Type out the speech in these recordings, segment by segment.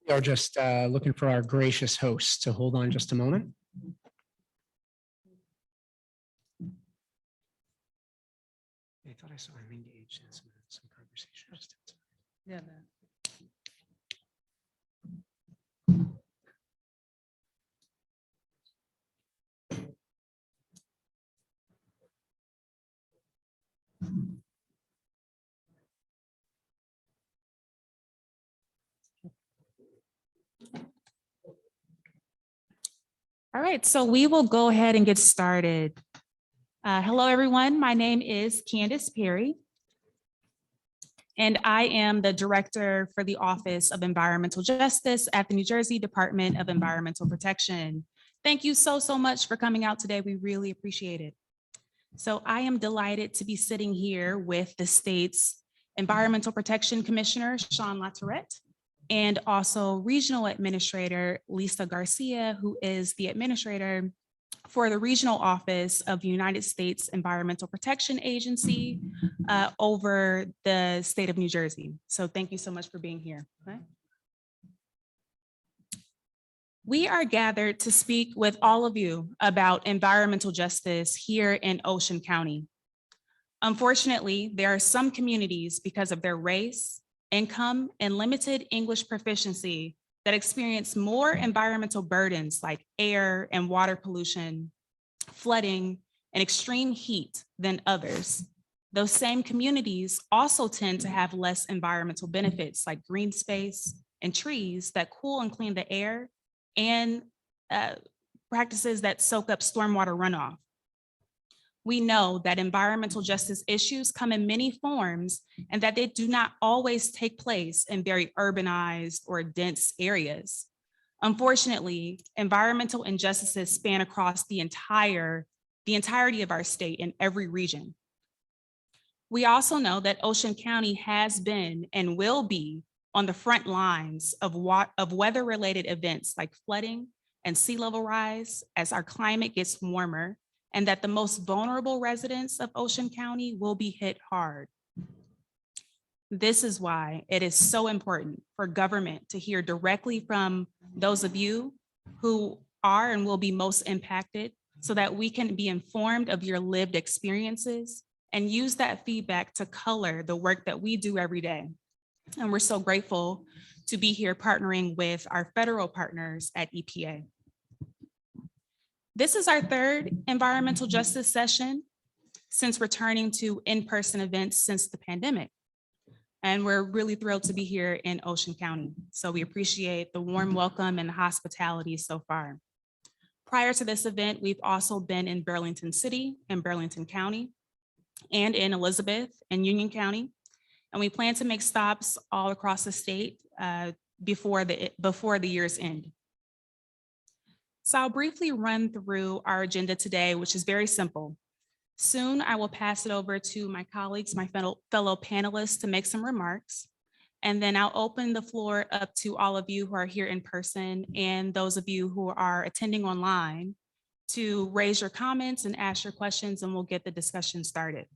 We are just looking for our gracious host to hold on just a moment. I thought I saw him engaged in some conversations. Yeah. All right, so we will go ahead and get started. Hello, everyone. My name is Candace Perry, and I am the Director for the Office of Environmental Justice at the New Jersey Department of Environmental Protection. Thank you so much for coming out today. We really appreciate it. So I am delighted to be sitting here with the state's Environmental Protection Commissioner, Sean LaTourette, and also Regional Administrator Lisa Garcia, who is the administrator for the Regional Office of the United States Environmental Protection Agency over the state of New Jersey. So thank you so much for being here. Okay. We are gathered to speak with all of you about environmental justice here in Ocean County. Unfortunately, there are some communities, because of their race, income, and limited English proficiency, that experience more environmental burdens like air and water pollution, flooding, and extreme heat than others. Those same communities also tend to have less environmental benefits like green space and trees that cool and clean the air, and practices that soak up stormwater runoff. We know that environmental justice issues come in many forms and that they do not always take place in very urbanized or dense areas. Unfortunately, environmental injustices span across the entirety of our state in every region. We also know that Ocean County has been and will be on the front lines of weather-related events like flooding and sea level rise as our climate gets warmer, and that the most vulnerable residents of Ocean County will be hit hard. This is why it is so important for government to hear directly from those of you who are and will be most impacted, so that we can be informed of your lived experiences and use that feedback to color the work that we do every day. And we're so grateful to be here partnering with our federal partners at EPA. This is our third environmental justice session since returning to in-person events since the pandemic. And we're really thrilled to be here in Ocean County. So we appreciate the warm welcome and the hospitality so far. Prior to this event, we've also been in Burlington City and Burlington County, and in Elizabeth and Union County. And we plan to make stops all across the state before the year's end. So I'll briefly run through our agenda today, which is very simple. Soon, I will pass it over to my colleagues, my fellow panelists, to make some remarks. And then I'll open the floor up to all of you who are here in person and those of you who are attending online to raise your comments and ask your questions, and we'll get the discussion started.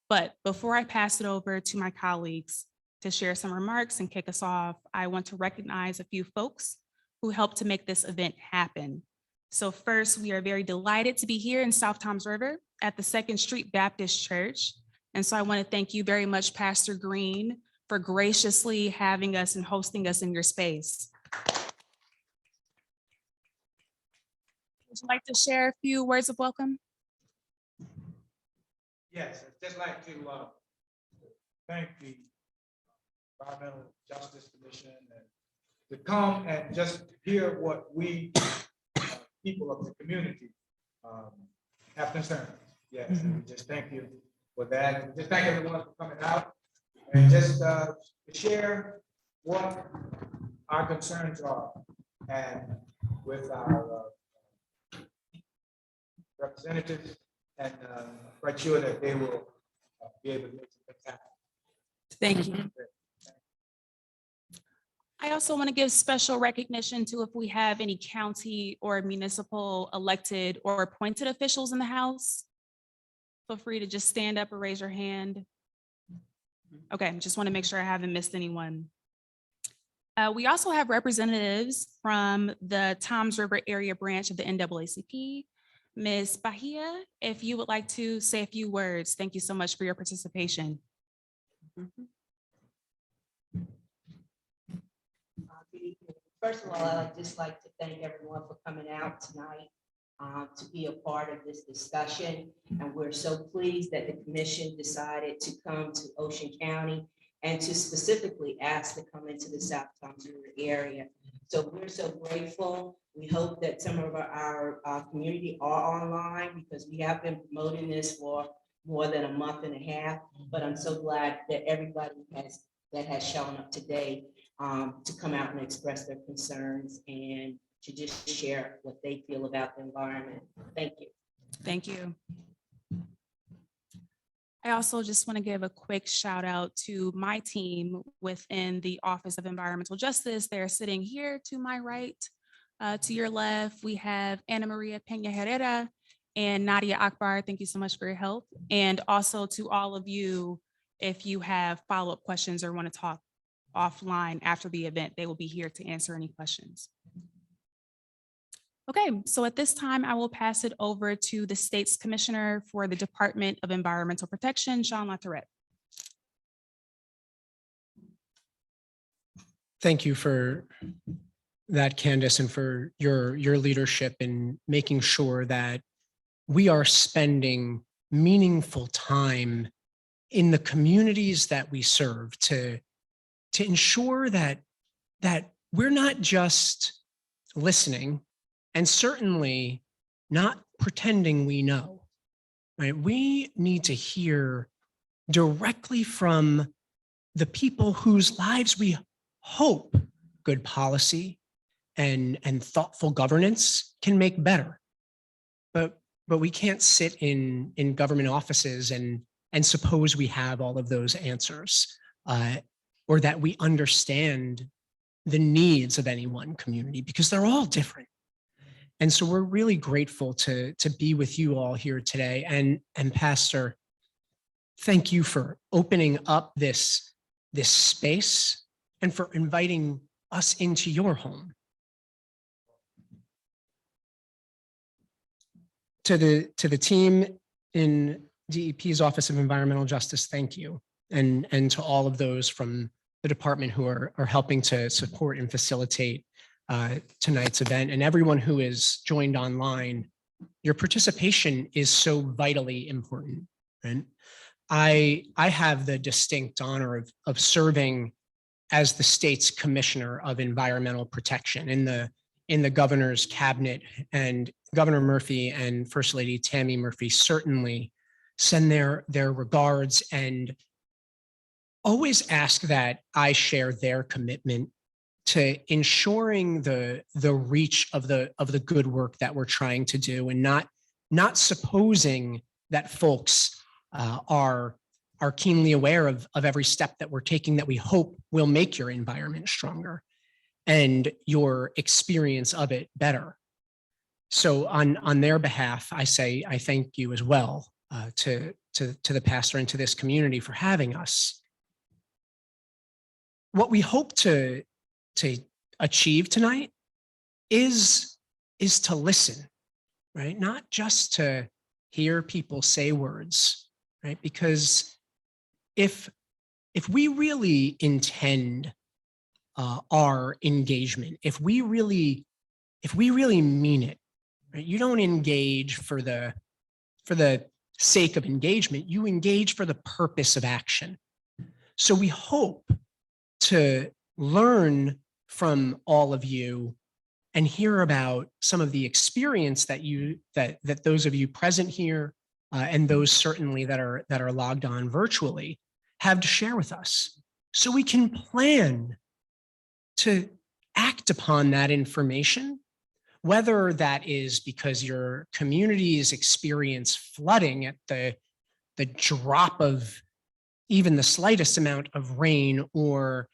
But before I pass it over to my colleagues to share some remarks and kick us off, I want to recognize a few folks who helped to make this event happen. So first, we are very delighted to be here in South Toms River at the 2nd Street Baptist Church. And so I want to thank you very much, Pastor Green, for graciously having us and hosting us in your space. Would you like to share a few words of welcome? Yes, I'd just like to thank the Environmental Justice Commission and to come and just hear what we people of the community have concerns. Yes, and we just thank you for that. And just thank everyone for coming out and just to share what our concerns are, and with our representatives, and quite sure that they will be able to make some things happen. Thank you. I also want to give special recognition to if we have any county or municipal elected or appointed officials in the house. Feel free to just stand up or raise your hand. Okay, just want to make sure I haven't missed anyone. We also have representatives from the Toms River area branch of the NAACP. Ms. Bahia, if you would like to say a few words, thank you so much for your participation. Good evening. First of all, I'd just like to thank everyone for coming out tonight to be a part of this discussion. And we're so pleased that the commission decided to come to Ocean County and to specifically ask to come into the South Toms River area. So we're so grateful. We hope that some of our community are online because we have been promoting this for more than a month and a half. But I'm so glad that everybody has shown up today to come out and express their concerns and to just share what they feel about the environment. Thank you. Thank you. I also just want to give a quick shout out to my team within the Office of Environmental Justice. They're sitting here to my right. To your left, we have Ana Maria Peña Herrera and Nadia Akbar. Thank you so much for your help. And also to all of you, if you have follow-up questions or want to talk offline after the event, they will be here to answer any questions. Okay, so at this time, I will pass it over to the state's commissioner for the Department of Environmental Protection, Sean Latourette. Thank you for that, Candace, and for your leadership in making sure that we are spending meaningful time in the communities that we serve to ensure that we're not just listening and certainly not pretending we know, right? We need to hear directly from the people whose lives we hope good policy and thoughtful governance can make better. But we can't sit in government offices and suppose we have all of those answers or that we understand the needs of any one community, because they're all different. And so we're really grateful to be with you all here today. And Pastor, thank you for opening up this space and for inviting us into your home. To the team in DEP's Office of Environmental Justice, thank you. And to all of those from the department who are helping to support and facilitate tonight's event, and everyone who is joined online, your participation is so vitally important. Right? I have the distinct honor of serving as the state's Commissioner of Environmental Protection in the governor's cabinet, and Governor Murphy and First Lady Tammy Murphy certainly send their regards and always ask that I share their commitment to ensuring the reach of the good work that we're trying to do, and not supposing that folks are keenly aware of every step that we're taking that we hope will make your environment stronger and your experience of it better. So on their behalf, I say I thank you as well to the pastor and to this community for having us. What we hope to achieve tonight is to listen, right? Not just to hear people say words, right? Because if we really intend our engagement, if we really mean it, right? You don't engage for the sake of engagement, you engage for the purpose of action. So we hope to learn from all of you and hear about some of the experience that those of you present here and those certainly that are logged on virtually have to share with us, so we can plan to act upon that information, whether that is because your communities experience flooding at the drop of even the slightest amount of rain, or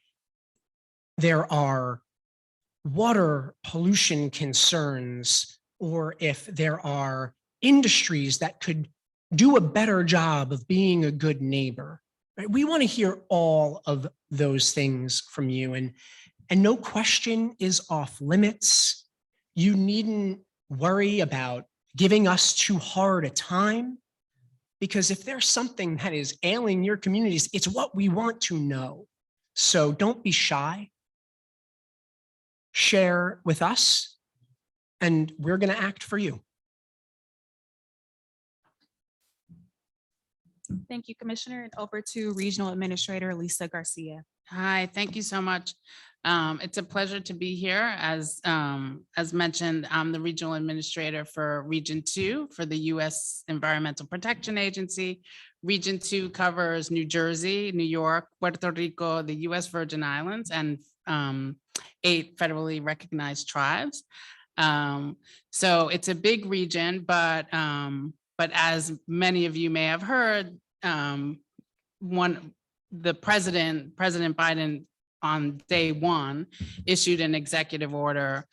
there are water pollution concerns, or if there are industries that could do a better job of being a good neighbor. Right? We want to hear all of those things from you. And no question is off limits. You needn't worry about giving us too hard a time, because if there's something that is ailing your communities, it's what we want to know. So don't be shy. Share with us, and we're going to act for you. Thank you, Commissioner. And over to Regional Administrator Lisa Garcia. Hi, thank you so much. It's a pleasure to be here. As mentioned, I'm the regional administrator for Region 2 for the U.S. Environmental Protection Agency. Region 2 covers New Jersey, New York, Puerto Rico, the U.S. Virgin Islands, and 8 federally recognized tribes. So it's a big region, but as many of you may have heard, President Biden on day one issued an executive order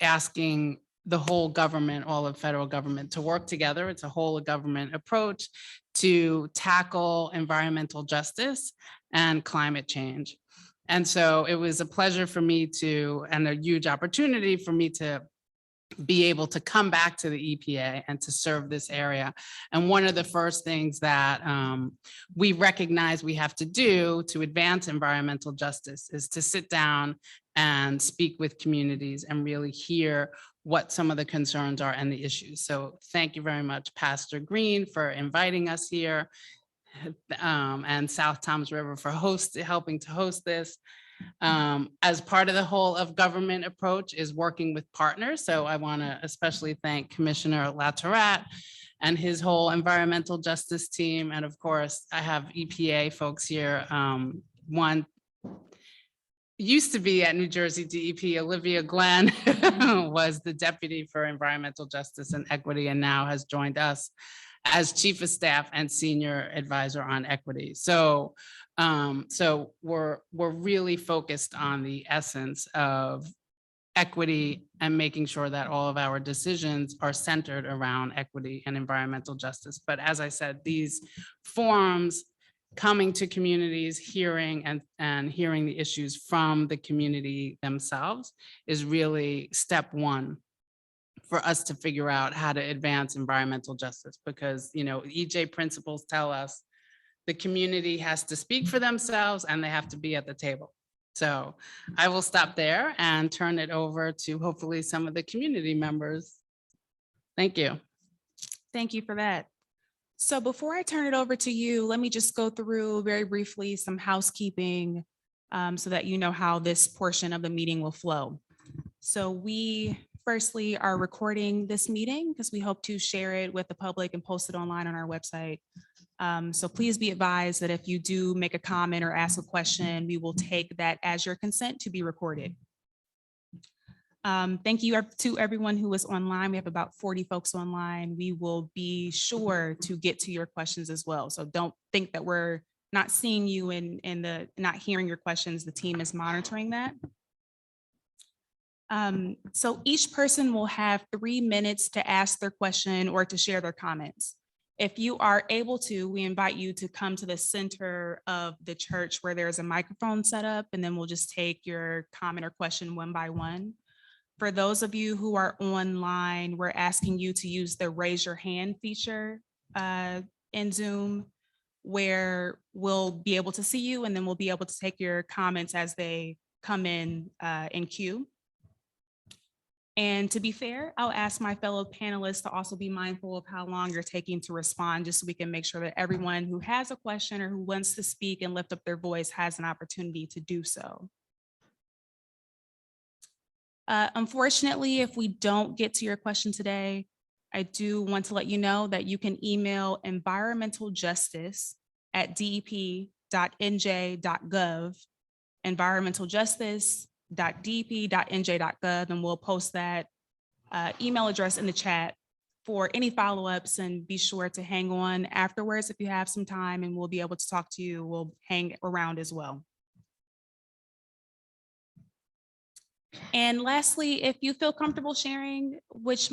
asking the whole government, all of federal government, to work together. It's a whole of government approach to tackle environmental justice and climate change. And so it was a pleasure for me to, and a huge opportunity for me to be able to come back to the EPA and to serve this area. And one of the first things that we recognize we have to do to advance environmental justice is to sit down and speak with communities and really hear what some of the concerns are and the issues. So thank you very much, Pastor Green, for inviting us here, and South Toms River for helping to host this. As part of the whole of government approach is working with partners. So I want to especially thank Commissioner Latourette and his whole environmental justice team. And of course, I have EPA folks here. One used to be at New Jersey DEP, Olivia Glenn was the Deputy for Environmental Justice and Equity, and now has joined us as Chief of Staff and Senior Advisor on Equity. So we're really focused on the essence of equity and making sure that all of our decisions are centered around equity and environmental justice. But as I said, these forums, coming to communities, hearing and hearing the issues from the community themselves is really step one for us to figure out how to advance environmental justice, because, you know, EJ principles tell us the community has to speak for themselves and they have to be at the table. So I will stop there and turn it over to hopefully some of the community members. Thank you. Thank you for that. So before I turn it over to you, let me just go through very briefly some housekeeping so that you know how this portion of the meeting will flow. So we firstly are recording this meeting because we hope to share it with the public and post it online on our website. So please be advised that if you do make a comment or ask a question, we will take that as your consent to be recorded. Thank you to everyone who is online. We have about 40 folks online. We will be sure to get to your questions as well. So don't think that we're not seeing you and not hearing your questions. The team is monitoring that. So each person will have 3 minutes to ask their question or to share their comments. If you are able to, we invite you to come to the center of the church where there's a microphone set up, and then we'll just take your comment or question one by one. For those of you who are online, we're asking you to use the raise your hand feature in Zoom, where we'll be able to see you, and then we'll be able to take your comments as they come in queue. And to be fair, I'll ask my fellow panelists to also be mindful of how long you're taking to respond, just so we can make sure that everyone who has a question or who wants to speak and lift up their voice has an opportunity to do so. Unfortunately, if we don't get to your question today, I do want to let you know that you can email environmentaljustice@dep.nj.gov, environmentaljustice.dep.nj.gov, and we'll post that email address in the chat for any follow-ups, and be sure to hang on afterwards if you have some time, and we'll be able to talk to you. We'll hang around as well. And lastly, if you feel comfortable sharing which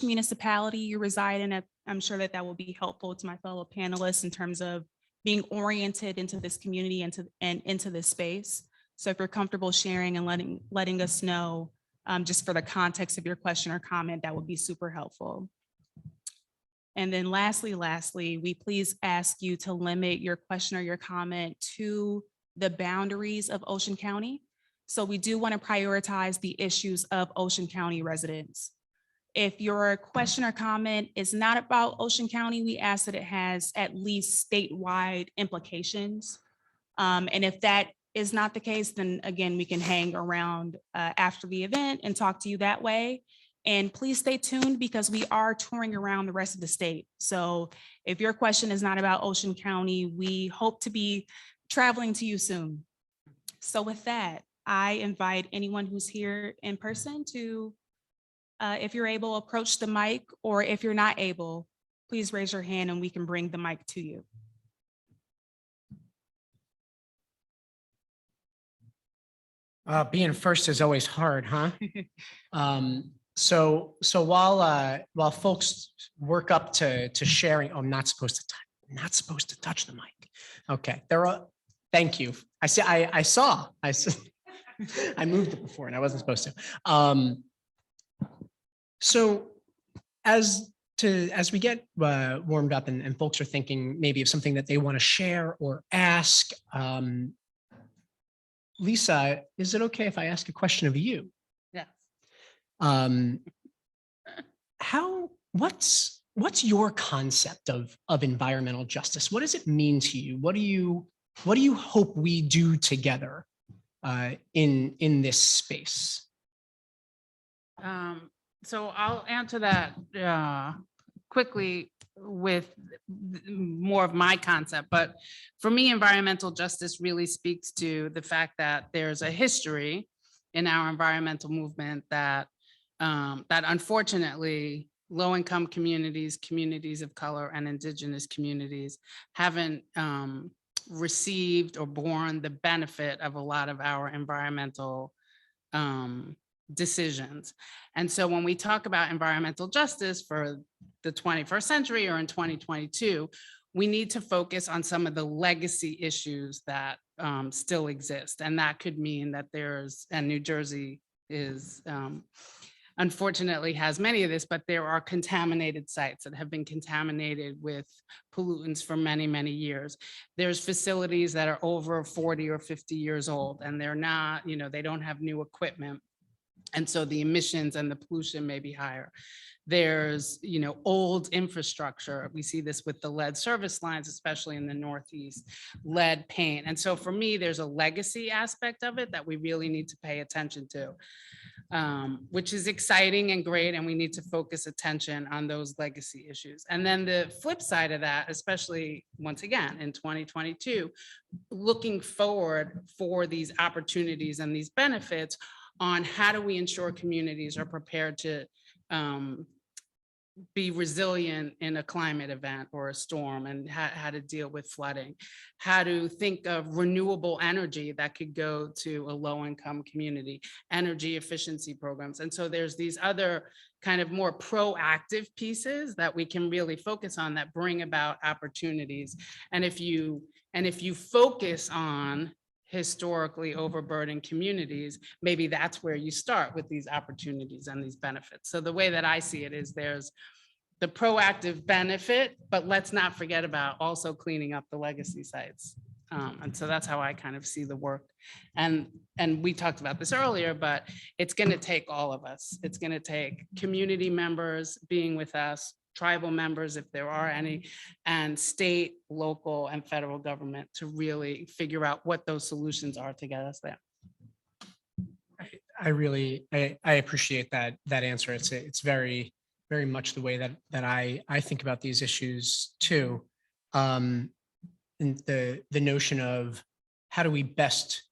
municipality you reside in, I'm sure that will be helpful to my fellow panelists in terms of being oriented into this community and into this space. So if you're comfortable sharing and letting us know, just for the context of your question or comment, that would be super helpful. And then lastly, we please ask you to limit your question or your comment to the boundaries of Ocean County. So we do want to prioritize the issues of Ocean County residents. If your question or comment is not about Ocean County, we ask that it has at least statewide implications. And if that is not the case, then again, we can hang around after the event and talk to you that way. And please stay tuned because we are touring around the rest of the state. So if your question is not about Ocean County, we hope to be traveling to you soon. So with that, I invite anyone who's here in person to, if you're able, approach the mic, or if you're not able, please raise your hand and we can bring the mic to you. Being first is always hard, huh? So while folks work up to sharing, oh, I'm not supposed to touch the mic. Okay, thank you. I saw. I moved it before and I wasn't supposed to. So as we get warmed up and folks are thinking maybe of something that they want to share or ask, Lisa, is it okay if I ask a question of you? Yes. What's your concept of environmental justice? What does it mean to you? What do you hope we do together in this space? So I'll answer that quickly with more of my concept, but for me, environmental justice really speaks to the fact that there's a history in our environmental movement that unfortunately low-income communities, communities of color, and indigenous communities haven't received or borne the benefit of a lot of our environmental decisions. And so when we talk about environmental justice for the 21st century or in 2022, we need to focus on some of the legacy issues that still exist. And that could mean that and New Jersey is, unfortunately has many of this, but there are contaminated sites that have been contaminated with pollutants for many, many years. There's facilities that are over 40 or 50 years old and they're not, they don't have new equipment. And so the emissions and the pollution may be higher. There's, old infrastructure. We see this with the lead service lines, especially in the Northeast, lead paint. And so for me, there's a legacy aspect of it that we really need to pay attention to, which is exciting and great. And we need to focus attention on those legacy issues. And then the flip side of that, especially once again, in 2022, looking forward for these opportunities and these benefits on how do we ensure communities are prepared to be resilient in a climate event or a storm, and how to deal with flooding, how to think of renewable energy that could go to a low-income community, energy efficiency programs. And so there's these other kind of more proactive pieces that we can really focus on that bring about opportunities. And if you focus on historically overburdened communities, maybe that's where you start with these opportunities and these benefits. So the way that I see it is there's the proactive benefit, but let's not forget about also cleaning up the legacy sites. And so that's how I kind of see the work. And we talked about this earlier, but it's going to take all of us. It's going to take community members being with us, tribal members, if there are any, and state, local, and federal government to really figure out what those solutions are to get us there. I appreciate that answer. It's very, very much the way that I think about these issues too. And the notion of how do we best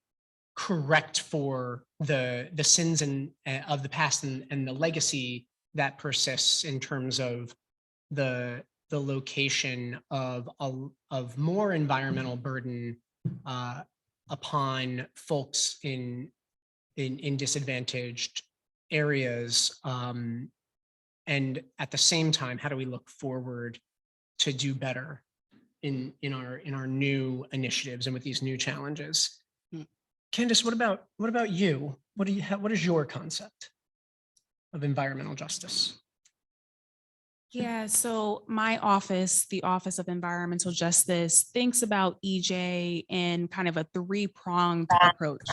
correct for the sins of the past and the legacy that persists in terms of the location of more environmental burden upon folks in disadvantaged areas, and at the same time, how do we look forward to do better in our new initiatives and with these new challenges? Candace, what about you? What is your concept of environmental justice? Yeah, so my office, the Office of Environmental Justice, thinks about EJ in kind of a three-pronged approach,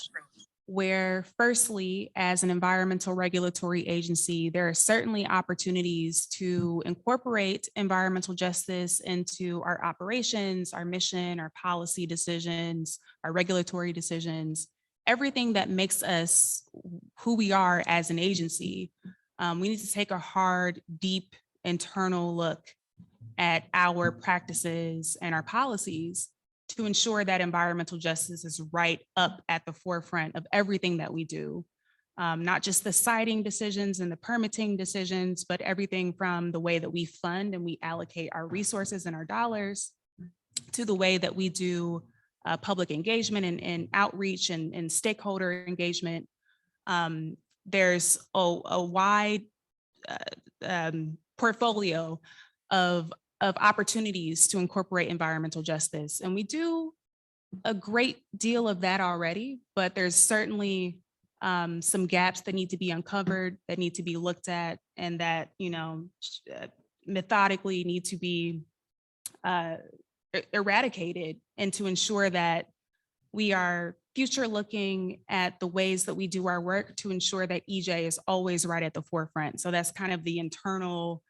where firstly, as an environmental regulatory agency, there are certainly opportunities to incorporate environmental justice into our operations, our mission, our policy decisions, our regulatory decisions, everything that makes us who we are as an agency. We need to take a hard, deep internal look at our practices and our policies to ensure that environmental justice is right up at the forefront of everything that we do. Not just the siting decisions and the permitting decisions, but everything from the way that we fund and we allocate our resources and our dollars to the way that we do public engagement and outreach and stakeholder engagement. There's a wide portfolio of opportunities to incorporate environmental justice. And we do a great deal of that already, but there's certainly some gaps that need to be uncovered, that need to be looked at, and that, methodically need to be eradicated, and to ensure that we are future looking at the ways that we do our work to ensure that EJ is always right at the forefront. So that's kind of the internal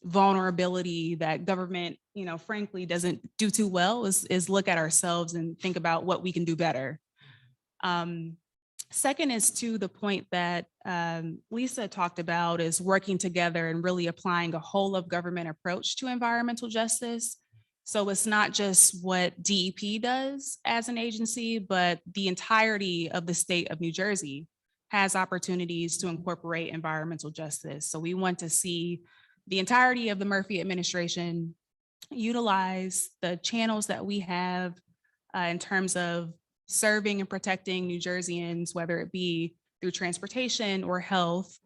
vulnerability that government, frankly, doesn't do too well, is look at ourselves and think about what we can do better. Second is to the point that Lisa talked about, is working together and really applying a whole of government approach to environmental justice. So it's not just what DEP does as an agency, but the entirety of the state of New Jersey has opportunities to incorporate environmental justice. So we want to see the entirety of the Murphy administration utilize the channels that we have in terms of serving and protecting New Jerseyans, whether it be through transportation or health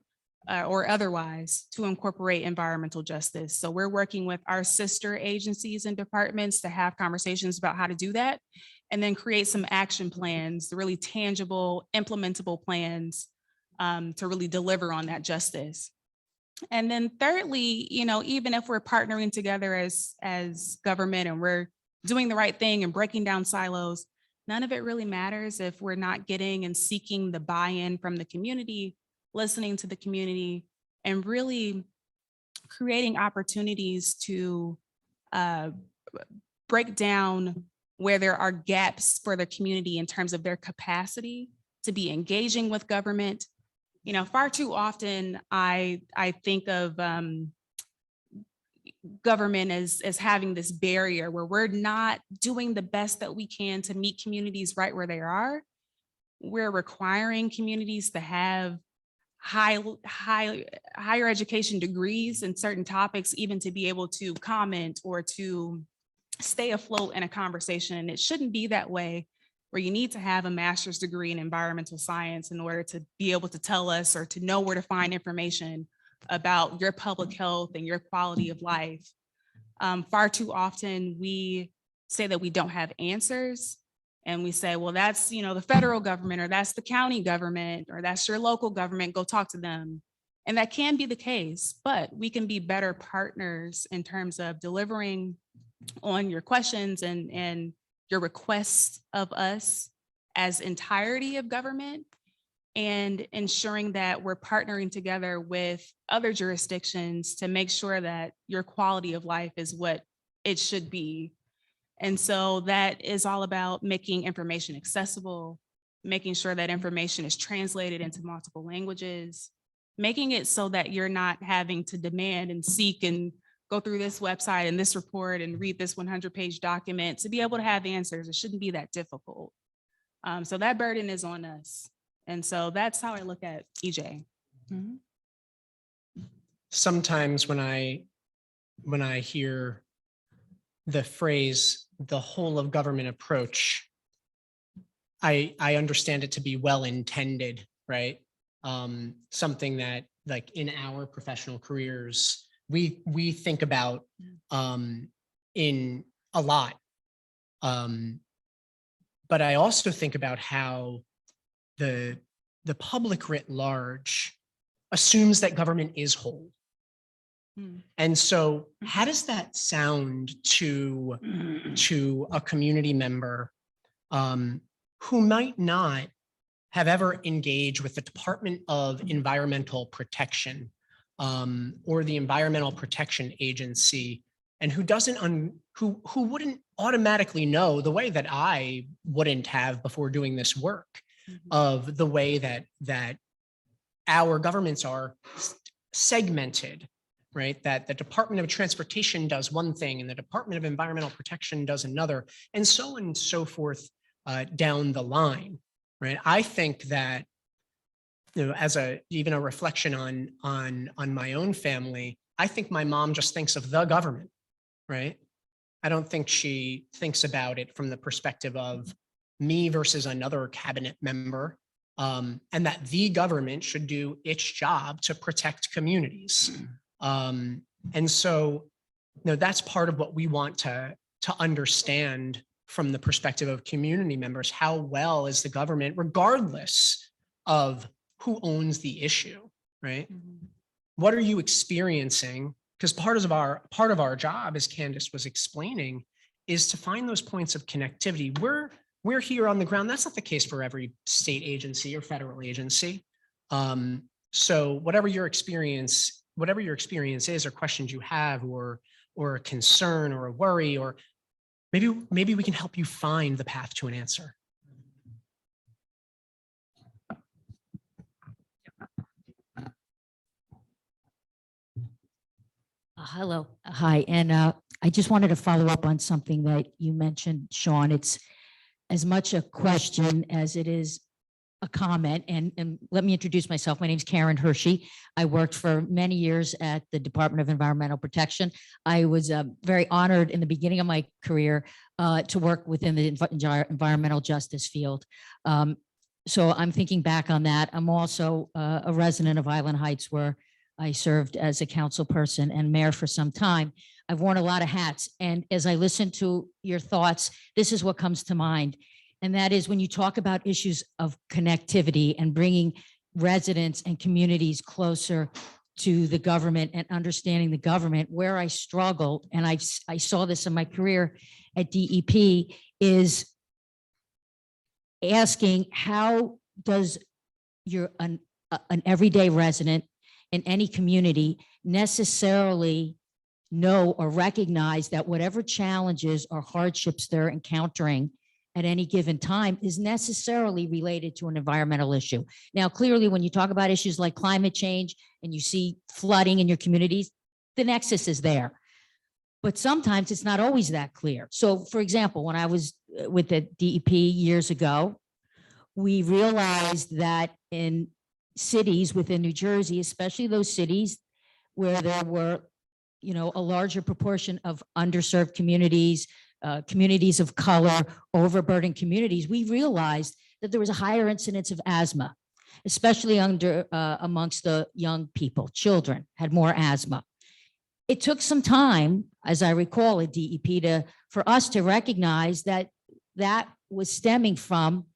or otherwise, to incorporate environmental justice. So we're working with our sister agencies and departments to have conversations about how to do that, and then create some action plans, really tangible, implementable plans to really deliver on that justice. And then thirdly, even if we're partnering together as government and we're doing the right thing and breaking down silos, none of it really matters if we're not getting and seeking the buy-in from the community, listening to the community, and really creating opportunities to break down where there are gaps for the community in terms of their capacity to be engaging with government. Far too often I think of government as having this barrier where we're not doing the best that we can to meet communities right where they are. We're requiring communities to have higher education degrees in certain topics, even to be able to comment or to stay afloat in a conversation. And it shouldn't be that way, where you need to have a master's degree in environmental science in order to be able to tell us or to know where to find information about your public health and your quality of life. Far too often we say that we don't have answers, and we say, well, that's the federal government, or that's the county government, or that's your local government, go talk to them. And that can be the case, but we can be better partners in terms of delivering on your questions and your requests of us as entirety of government, and ensuring that we're partnering together with other jurisdictions to make sure that your quality of life is what it should be. And so that is all about making information accessible, making sure that information is translated into multiple languages, making it so that you're not having to demand and seek and go through this website and this report and read this 100-page document to be able to have answers. It shouldn't be that difficult. So that burden is on us. And so that's how I look at EJ. Mhm. Sometimes when I hear the phrase, the whole of government approach, I understand it to be well-intended, right? Something that, like, in our professional careers, we think about in a lot. But but I also think about how the public writ large assumes that government is whole. And so how does that sound to a community member who might not have ever engaged with the Department of Environmental Protection or the Environmental Protection Agency, and who doesn't who wouldn't automatically know the way that I wouldn't have before doing this work of the way that our governments are segmented, right? That the Department of Transportation does one thing and the Department of Environmental Protection does another, and so on and so forth down the line, right? I think that, you know, as even a reflection on my own family, I think my mom just thinks of the government, right? I don't think she thinks about it from the perspective of me versus another cabinet member, and that the government should do its job to protect communities. And so, you know, that's part of what we want to understand from the perspective of community members. How well is the government, regardless of who owns the issue, right? What are you experiencing? Because part of our job, as Candace was explaining, is to find those points of connectivity. We're here on the ground. That's not the case for every state agency or federal agency. So whatever your experience is, or questions you have, or a concern or a worry, or maybe we can help you find the path to an answer. Hello. Hi. And I just wanted to follow up on something that you mentioned, Sean. It's as much a question as it is a comment. And let me introduce myself. My name is Karen Hershey. I worked for many years at the Department of Environmental Protection. I was very honored in the beginning of my career to work within the environmental justice field. So I'm thinking back on that. I'm also a resident of Island Heights, where I served as a council person and mayor for some time. I've worn a lot of hats. And as I listen to your thoughts, this is what comes to mind. And that is when you talk about issues of connectivity and bringing residents and communities closer to the government and understanding the government, where I struggled, and I saw this in my career at DEP, is asking, how does an everyday resident in any community necessarily know or recognize that whatever challenges or hardships they're encountering at any given time is necessarily related to an environmental issue? Now, clearly, when you talk about issues like climate change and you see flooding in your communities, the nexus is there. But sometimes it's not always that clear. So, for example, when I was with the DEP years ago, we realized that in cities within New Jersey, especially those cities where there were, you know, a larger proportion of underserved communities, communities of color, overburdened communities, we realized that there was a higher incidence of asthma, especially amongst the young people. Children had more asthma. It took some time, as I recall at DEP, for us to recognize that that was stemming from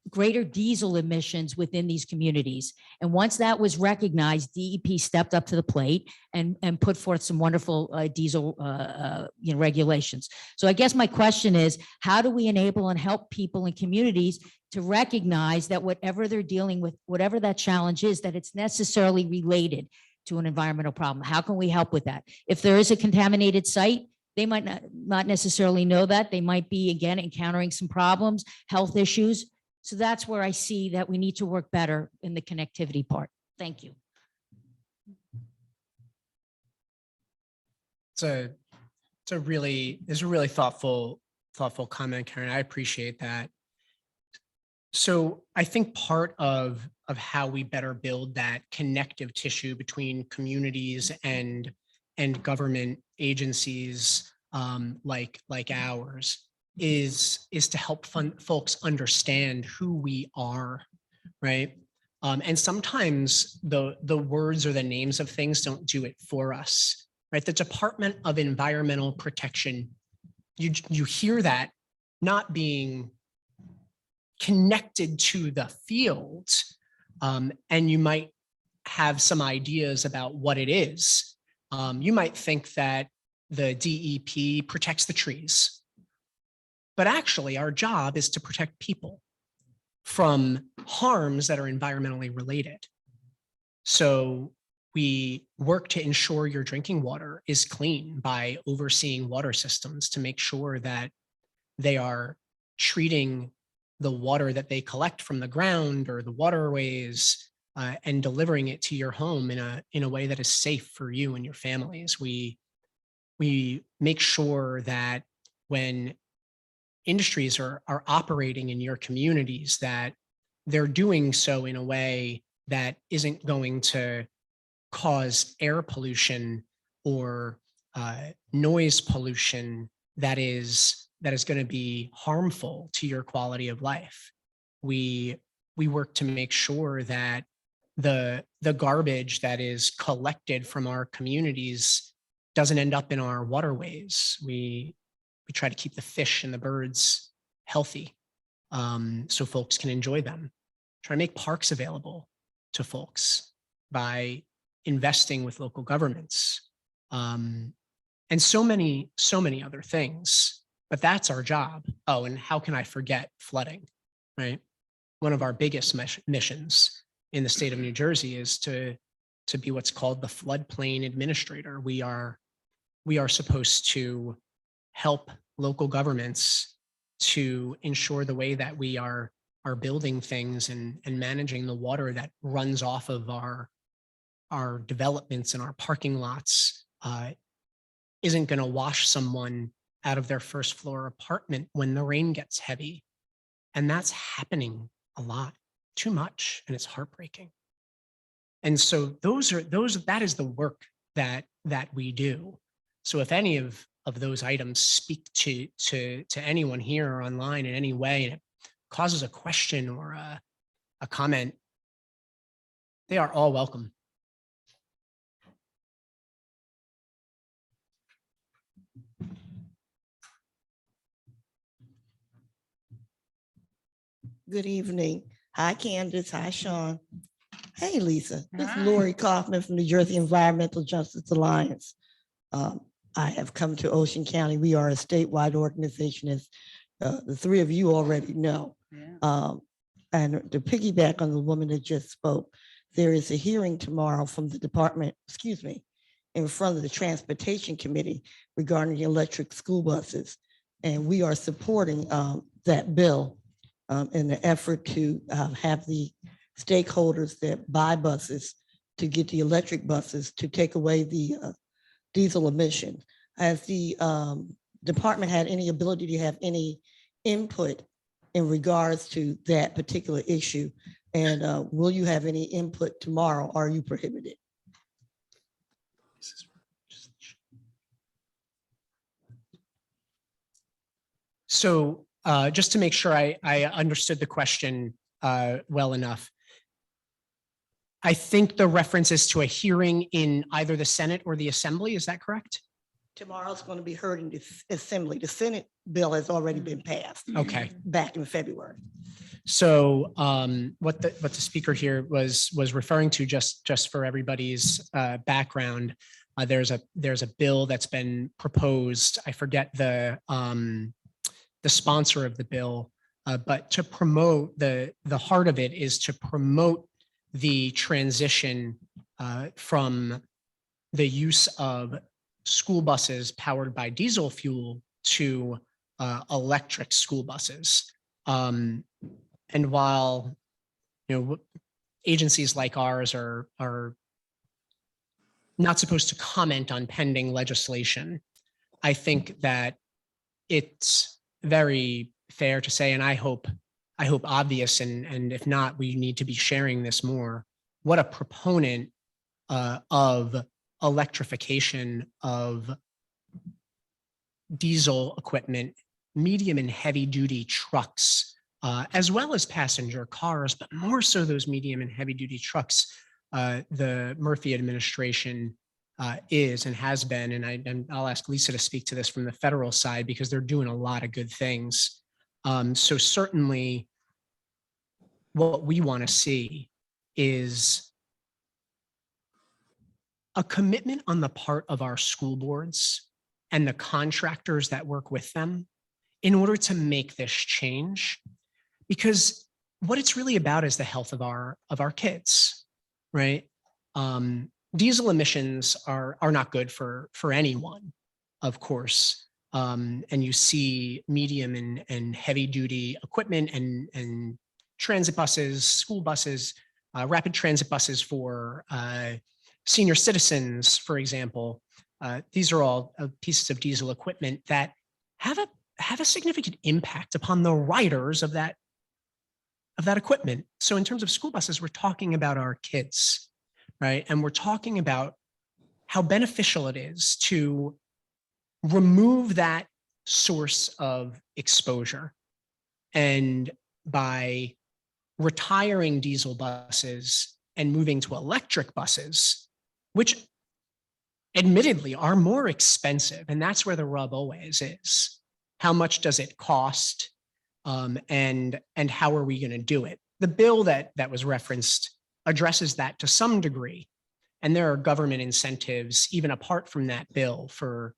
greater diesel emissions within these communities. And once that was recognized, DEP stepped up to the plate and put forth some wonderful diesel regulations. So I guess my question is, how do we enable and help people in communities to recognize that whatever they're dealing with, whatever that challenge is, that it's necessarily related to an environmental problem? How can we help with that? If there is a contaminated site, they might not necessarily know that. They might be, again, encountering some problems, health issues. So that's where I see that we need to work better in the connectivity part. Thank you. It's a really thoughtful comment, Karen. I appreciate that. So I think part of how we better build that connective tissue between communities and government agencies like ours is to help folks understand who we are, right? And sometimes the words or the names of things don't do it for us, right? The Department of Environmental Protection, you hear that not being connected to the field, and you might have some ideas about what it is. You might think that the DEP protects the trees, but actually our job is to protect people from harms that are environmentally related. So we work to ensure your drinking water is clean by overseeing water systems to make sure that they are treating the water that they collect from the ground or the waterways and delivering it to your home in a way that is safe for you and your families. We make sure that when industries are operating in your communities, that they're doing so in a way that isn't going to cause air pollution or noise pollution that is going to be harmful to your quality of life. We work to make sure that the garbage that is collected from our communities doesn't end up in our waterways. We try to keep the fish and the birds healthy so folks can enjoy them. Try to make parks available to folks by investing with local governments, and so many other things. But that's our job. Oh, and how can I forget flooding, right? One of our biggest missions in the state of New Jersey is to be what's called the floodplain administrator. We are supposed to help local governments to ensure the way that we are building things and managing the water that runs off of our developments and our parking lots isn't going to wash someone out of their first floor apartment when the rain gets heavy. And that's happening a lot, too much, and it's heartbreaking. And so that is the work that we do. So if any of those items speak to anyone here or online in any way, and it causes a question or a comment, they are all welcome. Good evening. Hi, Candace. Hi, Sean. Hey, Lisa. This is Hi. Lori Kaufman from New Jersey Environmental Justice Alliance. I have come to Ocean County. We are a statewide organization, as the three of you already know. Yeah. And to piggyback on the woman that just spoke, there is a hearing tomorrow from the department, in front of the Transportation Committee regarding the electric school buses. And we are supporting that bill in the effort to have the stakeholders that buy buses to get the electric buses to take away the diesel emission. Has the department had any ability to have any input in regards to that particular issue? And will you have any input tomorrow? Or are you prohibited? So just to make sure I understood the question well enough, I think the reference is to a hearing in either the Senate or the Assembly. Is that correct? Tomorrow's going to be heard in the Assembly. The Senate bill has already been passed. Okay. Back in February. So what the speaker here was referring to, just for everybody's background, there's a bill that's been proposed. I forget the sponsor of the bill, but to promote the heart of it is to promote the transition from the use of school buses powered by diesel fuel to electric school buses. And while agencies like ours are not supposed to comment on pending legislation, I think that it's very fair to say, and I hope obvious, and if not, we need to be sharing this more, what a proponent of electrification of diesel equipment, medium and heavy duty trucks, as well as passenger cars, but more so those medium and heavy duty trucks, the Murphy administration is and has been, and I'll ask Lisa to speak to this from the federal side because they're doing a lot of good things. So certainly what we want to see is a commitment on the part of our school boards and the contractors that work with them in order to make this change. Because what it's really about is the health of our kids, right? Diesel emissions are not good for anyone, of course. And you see medium and heavy duty equipment and transit buses, school buses, rapid transit buses for senior citizens, for example. These are all pieces of diesel equipment that have a significant impact upon the riders of that equipment. So in terms of school buses, we're talking about our kids, right? And we're talking about how beneficial it is to remove that source of exposure. And by retiring diesel buses and moving to electric buses, which admittedly are more expensive, and that's where the rub always is. How much does it cost? And how are we going to do it? The bill that was referenced addresses that to some degree. And there are government incentives, even apart from that bill, for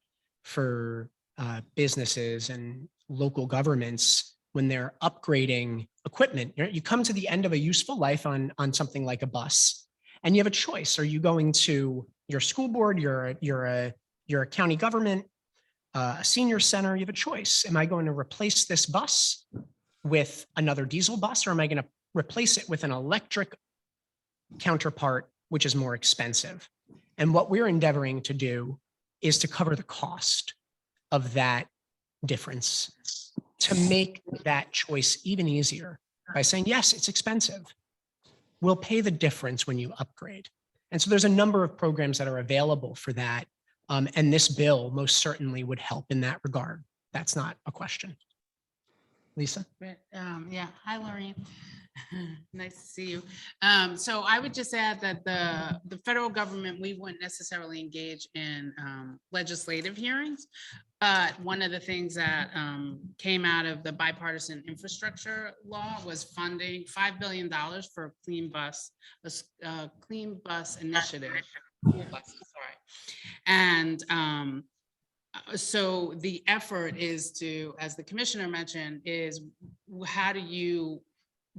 businesses and local governments when they're upgrading equipment. You come to the end of a useful life on something like a bus, and you have a choice. Are you going to your school board, you're a county government, a senior center? You have a choice. Am I going to replace this bus with another diesel bus, or am I going to replace it with an electric counterpart, which is more expensive? And what we're endeavoring to do is to cover the cost of that difference, to make that choice even easier by saying, yes, it's expensive. We'll pay the difference when you upgrade. And so there's a number of programs that are available for that. And this bill most certainly would help in that regard. That's not a question. Lisa? Yeah. Hi, Lorraine. Nice to see you. So I would just add that the federal government, we wouldn't necessarily engage in legislative hearings. But one of the things that came out of the bipartisan infrastructure law was funding $5 billion for a clean bus initiative. School buses, sorry. And so the effort is to, as the commissioner mentioned, is how do you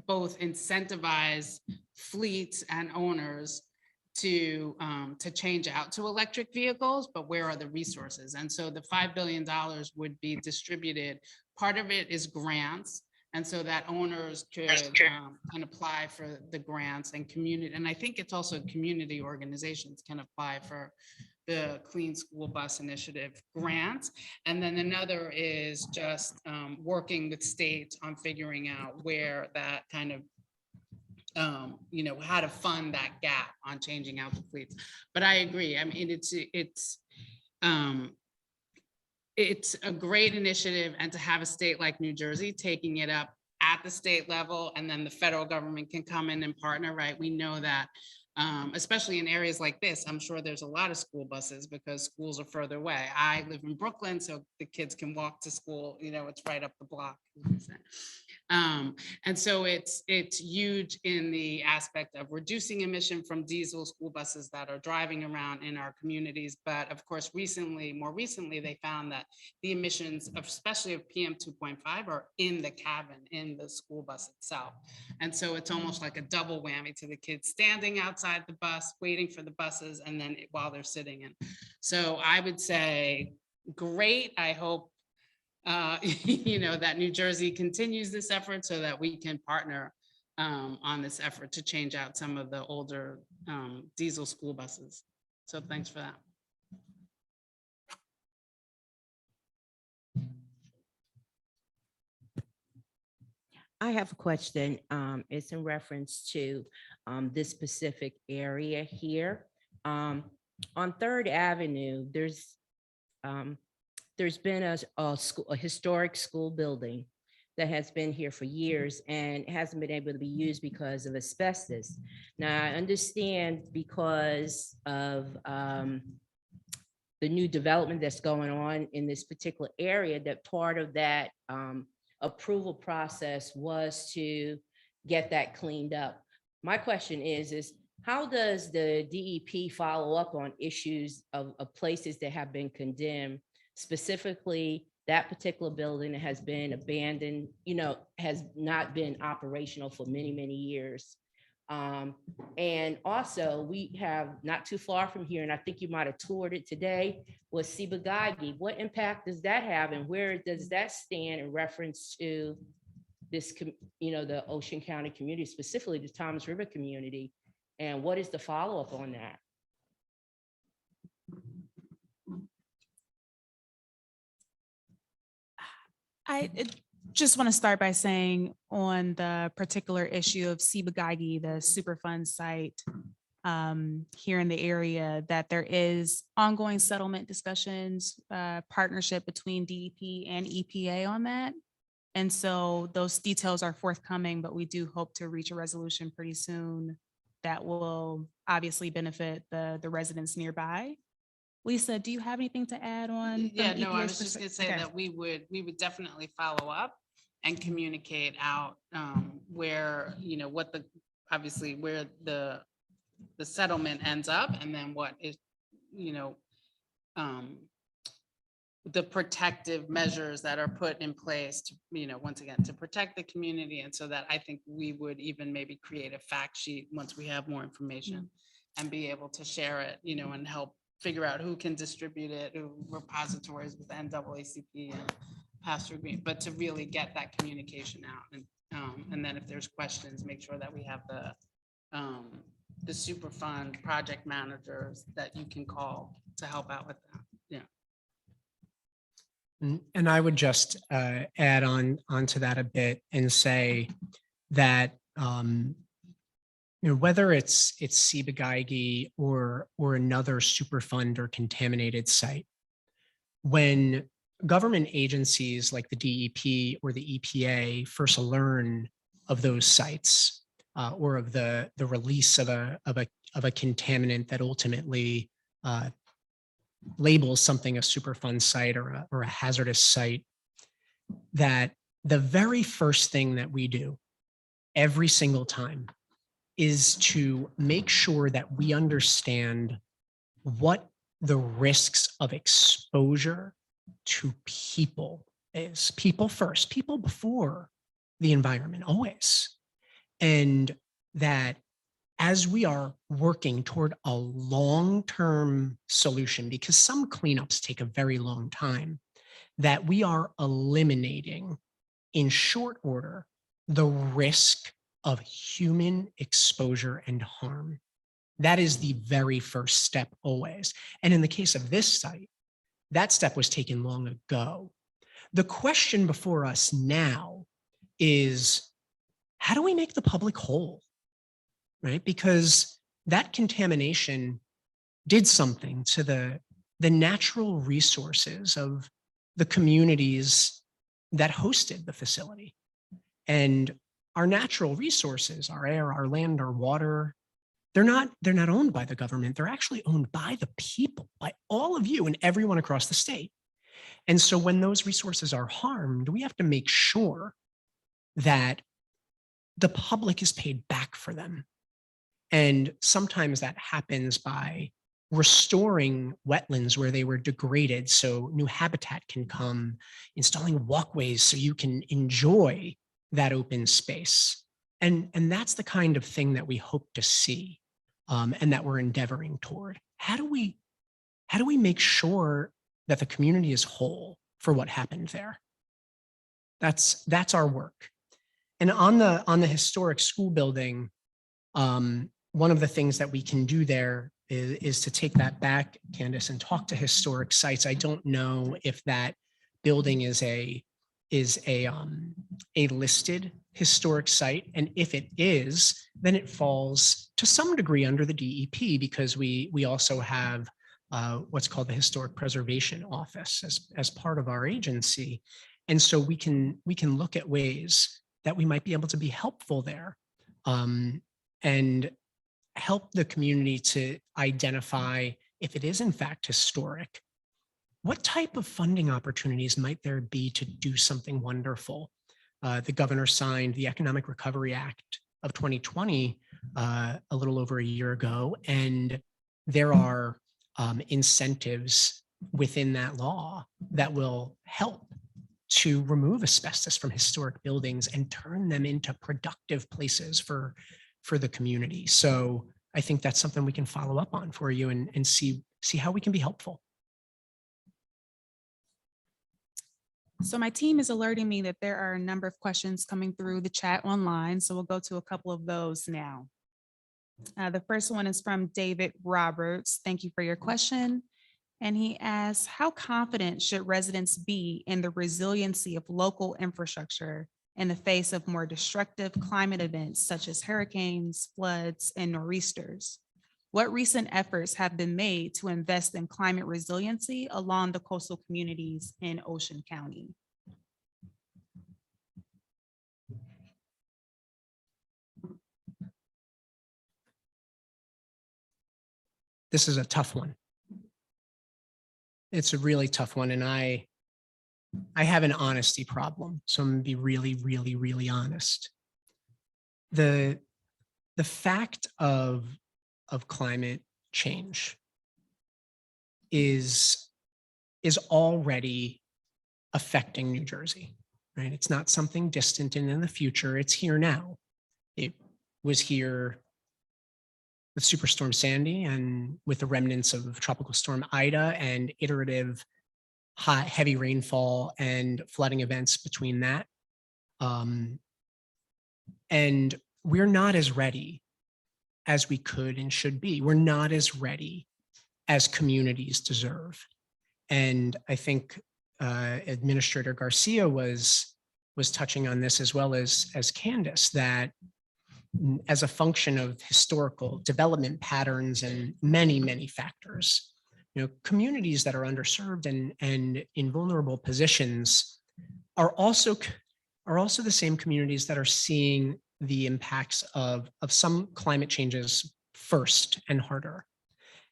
both incentivize fleets and owners to change out to electric vehicles, but where are the resources? And so the $5 billion would be distributed. Part of it is grants. And so that owners could can apply for the grants, and community. And I think it's also community organizations can apply for the Clean School Bus Initiative grants. And then another is just working with states on figuring out where that kind of, how to fund that gap on changing out the fleets. But I agree. I mean, it's a great initiative, and to have a state like New Jersey taking it up at the state level, and then the federal government can come in and partner, right? We know that, especially in areas like this, I'm sure there's a lot of school buses because schools are further away. I live in Brooklyn, so the kids can walk to school, it's right up the block. And so it's huge in the aspect of reducing emission from diesel school buses that are driving around in our communities. But of course, more recently, they found that the emissions, especially of PM 2.5, are in the cabin, in the school bus itself. And so it's almost like a double whammy to the kids standing outside the bus, waiting for the buses, and then while they're sitting in. So I would say, great. I hope that New Jersey continues this effort so that we can partner on this effort to change out some of the older diesel school buses. So thanks for that. I have a question. It's in reference to this specific area here. On 3rd Avenue, there's been a historic school building that has been here for years and hasn't been able to be used because of asbestos. Now, I understand because of the new development that's going on in this particular area, that part of that approval process was to get that cleaned up. My question is how does the DEP follow up on issues of places that have been condemned, specifically that particular building that has been abandoned, has not been operational for many, many years? And also we have not too far from here, and I think you might have toured it today, was Sibagagi. What impact does that have, and where does that stand in reference to this, the Ocean County community, specifically the Thomas River community? And what is the follow-up on that? I just want to start by saying on the particular issue of Sibagagi, the Superfund site here in the area, that there is ongoing settlement discussions, partnership between DEP and EPA on that. And so those details are forthcoming, but we do hope to reach a resolution pretty soon that will obviously benefit the residents nearby. Lisa, do you have anything to add on? Yeah, from no, I EPA's was just gonna say perspective? that we would definitely follow up and communicate out where, what obviously where the settlement ends up, and then what is, the protective measures that are put in place to, once again, to protect the community. And so that I think we would even maybe create a fact sheet once we have more information and be able to share it, and help figure out who can distribute it, who repositories with NAACP and Pastor Green, but to really get that communication out. And then if there's questions, make sure that we have the Superfund project managers that you can call to help out with that. Yeah. And I would just add onto that a bit and say that whether it's Sibagagi or another Superfund or contaminated site, when government agencies like the DEP or the EPA first learn of those sites or of the release of a contaminant that ultimately labels something a Superfund site or a hazardous site, that the very first thing that we do every single time is to make sure that we understand what the risks of exposure to people is. People first, people before the environment, always. And that as we are working toward a long-term solution, because some cleanups take a very long time, that we are eliminating in short order the risk of human exposure and harm. That is the very first step always. And in the case of this site, that step was taken long ago. The question before us now is, how do we make the public whole? Right? Because that contamination did something to the natural resources of the communities that hosted the facility. And our natural resources, our air, our land, our water, they're not owned by the government. They're actually owned by the people, by all of you and everyone across the state. And so when those resources are harmed, we have to make sure that the public is paid back for them. And sometimes that happens by restoring wetlands where they were degraded so new habitat can come, installing walkways so you can enjoy that open space. And that's the kind of thing that we hope to see and that we're endeavoring toward. How do we make sure that the community is whole for what happened there? That's our work. And on the historic school building, one of the things that we can do there is to take that back, Candace, and talk to historic sites. I don't know if that building is a listed historic site. And if it is, then it falls to some degree under the DEP, because we also have what's called the Historic Preservation Office as part of our agency. And so we can look at ways that we might be able to be helpful there and help the community to identify if it is in fact historic. What type of funding opportunities might there be to do something wonderful? the governor signed the Economic Recovery Act of 2020 a little over a year ago, and there are incentives within that law that will help to remove asbestos from historic buildings and turn them into productive places for the community. So I think that's something we can follow up on for you and see how we can be helpful. So my team is alerting me that there are a number of questions coming through the chat online, so we'll go to a couple of those now. The first one is from David Roberts. Thank you for your question. And he asks, how confident should residents be in the resiliency of local infrastructure in the face of more destructive climate events such as hurricanes, floods, and nor'easters? What recent efforts have been made to invest in climate resiliency along the coastal communities in Ocean County? This is a tough one. It's a really tough one. And I have an honesty problem. So I'm gonna be really, really, really honest. The fact of climate change is already affecting New Jersey, right? It's not something distant and in the future. It's here now. It was here with Superstorm Sandy and with the remnants of Tropical Storm Ida and iterative hot, heavy rainfall and flooding events between that. And we're not as ready as we could and should be. We're not as ready as communities deserve. And I think Administrator Garcia was touching on this as well as Candace, that as a function of historical development patterns and many, many factors, communities that are underserved and in vulnerable positions are also the same communities that are seeing the impacts of some climate changes first and harder.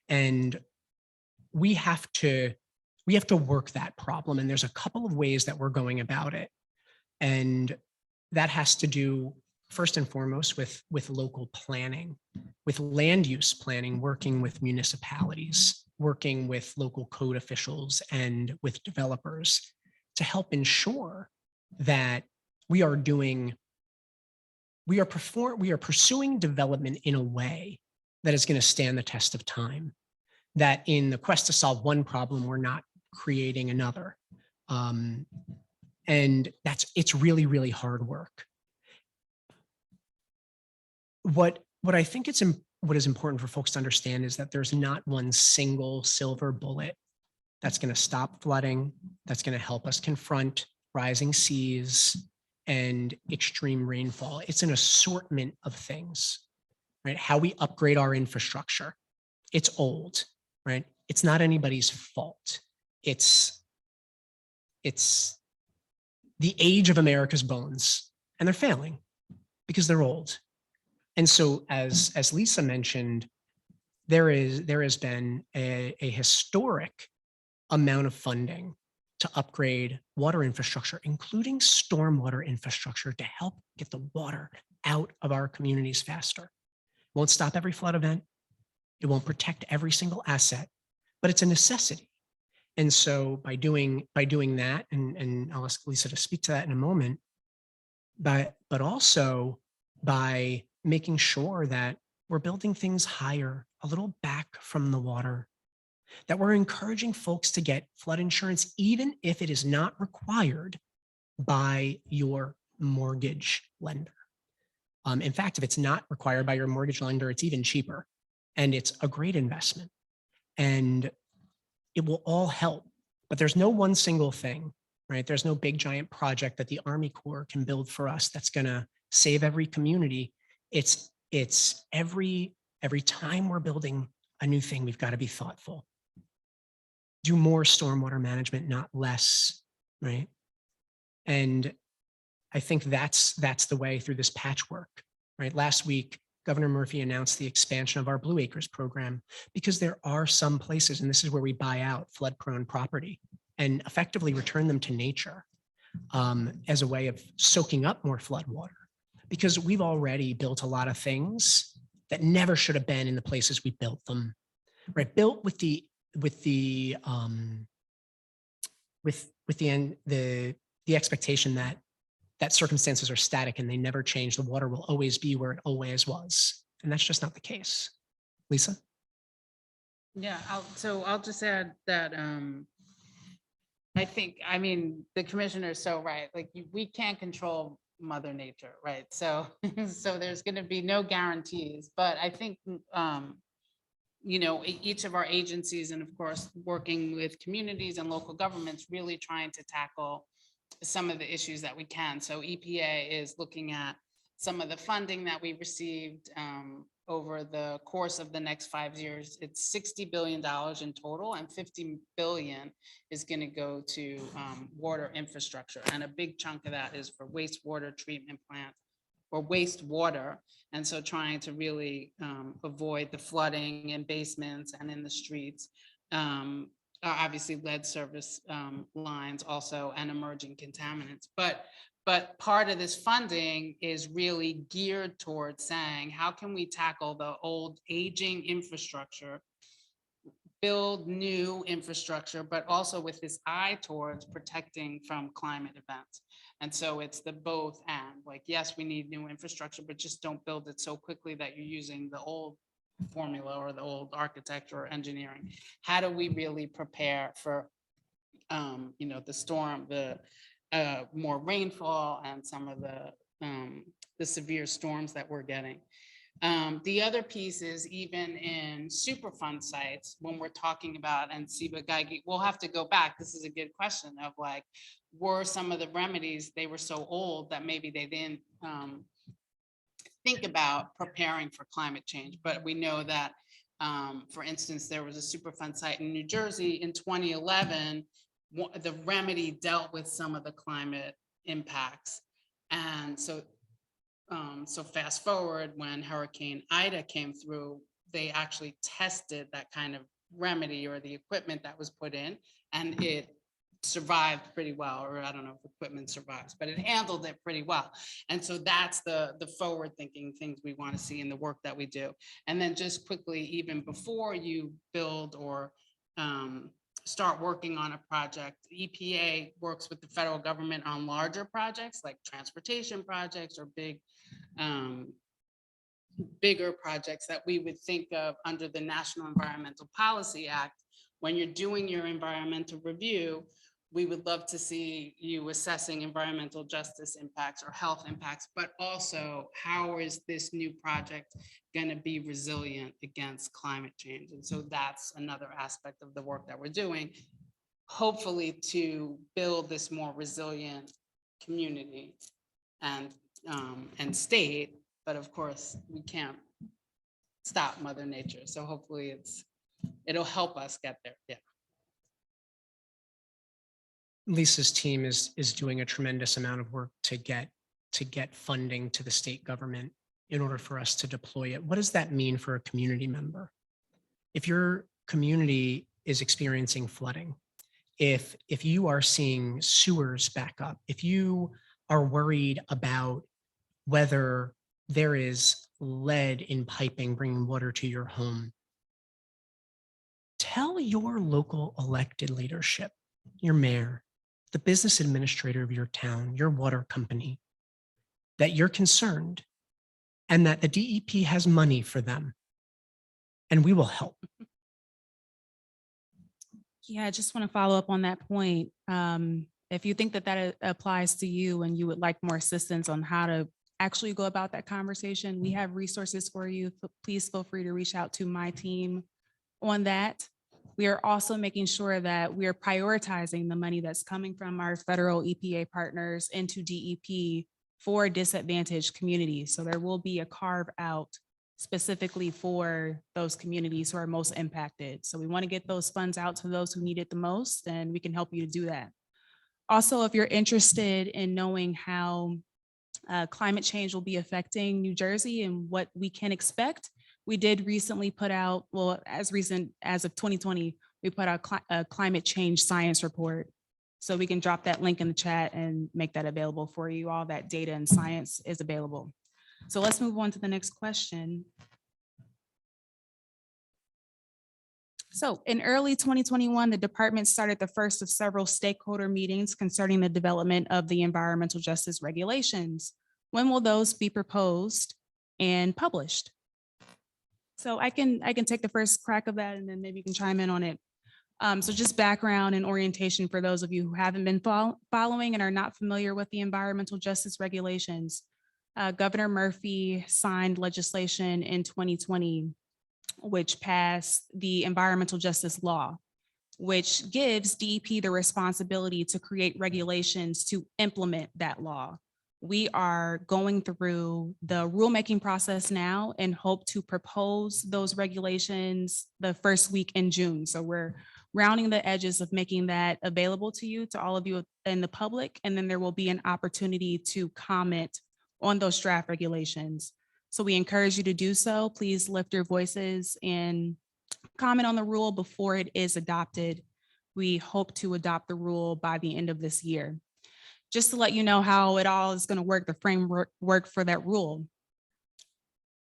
And we have to work that problem. And there's a couple of ways that we're going about it. And that has to do first and foremost with local planning, with land use planning, working with municipalities, working with local code officials and with developers to help ensure that we are pursuing development in a way that is going to stand the test of time, that in the quest to solve one problem, we're not creating another. And it's really, really hard work. What I think what is important for folks to understand is that there's not one single silver bullet that's going to stop flooding, that's going to help us confront rising seas and extreme rainfall. It's an assortment of things, right? How we upgrade our infrastructure. It's old, right? It's not anybody's fault. It's the age of America's bones, and they're failing because they're old. And so as Lisa mentioned, there has been a historic amount of funding to upgrade water infrastructure, including stormwater infrastructure, to help get the water out of our communities faster. It won't stop every flood event. It won't protect every single asset, but it's a necessity. And so by doing that, and I'll ask Lisa to speak to that in a moment, but also by making sure that we're building things higher, a little back from the water, that we're encouraging folks to get flood insurance, even if it is not required by your mortgage lender. In fact, if it's not required by your mortgage lender, it's even cheaper, and it's a great investment, and it will all help. But there's no one single thing, right? There's no big giant project that the Army Corps can build for us that's going to save every community. It's every time we're building a new thing, we've got to be thoughtful. Do more stormwater management, not less, right? And I think that's the way through this patchwork, right? Last week, Governor Murphy announced the expansion of our Blue Acres program, because there are some places, and this is where we buy out flood-prone property and effectively return them to nature, as a way of soaking up more flood water. Because we've already built a lot of things that never should have been in the places we built them, right? Built with the expectation that circumstances are static and they never change. The water will always be where it always was. And that's just not the case. Lisa? Yeah, I'll just add that, I think, I mean, the commissioner is so right, like, we can't control Mother Nature, right? So, so there's gonna be no guarantees, but I think, you know, each of our agencies and of course, working with communities and local governments, really trying to tackle some of the issues that we can. So EPA is looking at some of the funding that we received over the course of the next 5 years. It's $60 billion in total, and $50 billion is going to go to water infrastructure. And a big chunk of that is for wastewater treatment plants or wastewater. And so trying to really avoid the flooding in basements and in the streets. Obviously lead service lines also, and emerging contaminants. But part of this funding is really geared towards saying, how can we tackle the old aging infrastructure, build new infrastructure, but also with this eye towards protecting from climate events. And so it's the both and, like, yes, we need new infrastructure, but just don't build it so quickly that you're using the old formula or the old architecture or engineering. How do we really prepare for, you know, the storm, the more rainfall and some of the severe storms that we're getting. The other piece is even in Superfund sites, when we're talking about, and Siba Gaigi, we'll have to go back. This is a good question of, like, were some of the remedies, they were so old that maybe they didn't think about preparing for climate change. But we know that, for instance, there was a Superfund site in New Jersey in 2011. The remedy dealt with some of the climate impacts. And so, so fast forward, when Hurricane Ida came through, they actually tested that kind of remedy or the equipment that was put in, and it survived pretty well, or I don't know if equipment survives, but it handled it pretty well. And so that's the forward thinking things we want to see in the work that we do. And then just quickly, even before you build or start working on a project, EPA works with the federal government on larger projects like transportation projects or bigger projects that we would think of under the National Environmental Policy Act. When you're doing your environmental review, we would love to see you assessing environmental justice impacts or health impacts, but also how is this new project going to be resilient against climate change? And so that's another aspect of the work that we're doing, hopefully to build this more resilient community and state. But of course, we can't stop Mother Nature. So hopefully it'll help us get there. Yeah. Lisa's team is doing a tremendous amount of work to get funding to the state government in order for us to deploy it. What does that mean for a community member? If your community is experiencing flooding, if you are seeing sewers back up, if you are worried about whether there is lead in piping bringing water to your home, tell your local elected leadership, your mayor, the business administrator of your town, your water company, that you're concerned and that the DEP has money for them, and we will help. Yeah, I just want to follow up on that point. If you think that applies to you and you would like more assistance on how to actually go about that conversation, we have resources for you. Please feel free to reach out to my team on that. We are also making sure that we are prioritizing the money that's coming from our federal EPA partners into DEP for disadvantaged communities. So there will be a carve out specifically for those communities who are most impacted. So we want to get those funds out to those who need it the most, and we can help you to do that. Also, if you're interested in knowing how climate change will be affecting New Jersey and what we can expect, we did recently put out, well, as recent as of 2020, we put out a climate change science report. So we can drop that link in the chat and make that available for you. All that data and science is available. So let's move on to the next question. So in early 2021, the department started the first of several stakeholder meetings concerning the development of the environmental justice regulations. When will those be proposed and published? So I can take the first crack of that and then maybe you can chime in on it. So just background and orientation for those of you who haven't been following and are not familiar with the environmental justice regulations. Governor Murphy signed legislation in 2020, which passed the environmental justice law, which gives DEP the responsibility to create regulations to implement that law. We are going through the rulemaking process now and hope to propose those regulations the first week in June. So we're rounding the edges of making that available to you, to all of you in the public, and then there will be an opportunity to comment on those draft regulations. So we encourage you to do so. Please lift your voices and comment on the rule before it is adopted. We hope to adopt the rule by the end of this year. Just to let you know how it all is going to work, the framework for that rule.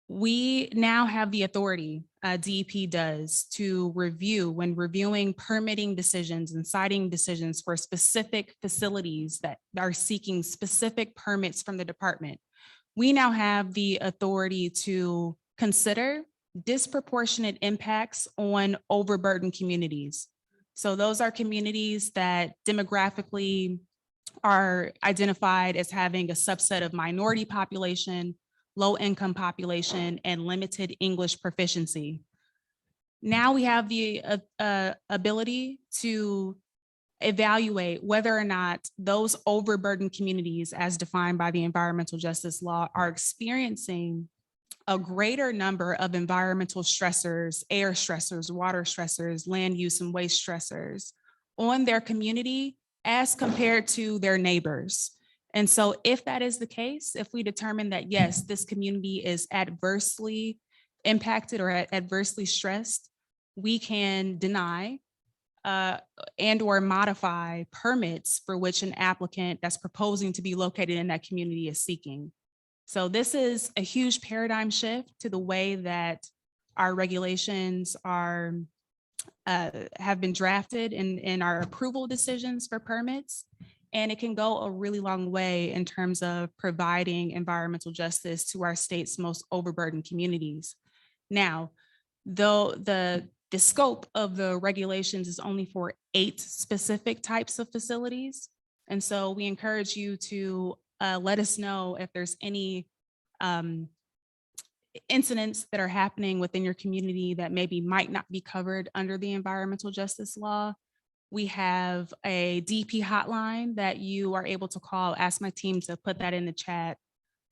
We now have the authority, DEP does, to review when reviewing permitting decisions and siting decisions for specific facilities that are seeking specific permits from the department. We now have the authority to consider disproportionate impacts on overburdened communities. So those are communities that demographically are identified as having a subset of minority population, low-income population, and limited English proficiency. Now we have the ability to evaluate whether or not those overburdened communities, as defined by the environmental justice law, are experiencing a greater number of environmental stressors, air stressors, water stressors, land use and waste stressors on their community as compared to their neighbors. And so if that is the case, if we determine that, yes, this community is adversely impacted or adversely stressed, we can deny and or modify permits for which an applicant that's proposing to be located in that community is seeking. So this is a huge paradigm shift to the way that our regulations are have been drafted in our approval decisions for permits. And it can go a really long way in terms of providing environmental justice to our state's most overburdened communities. Now, though the scope of the regulations is only for 8 specific types of facilities. And so we encourage you to let us know if there's any incidents that are happening within your community that maybe might not be covered under the environmental justice law. We have a DP hotline that you are able to call. Ask my team to put that in the chat.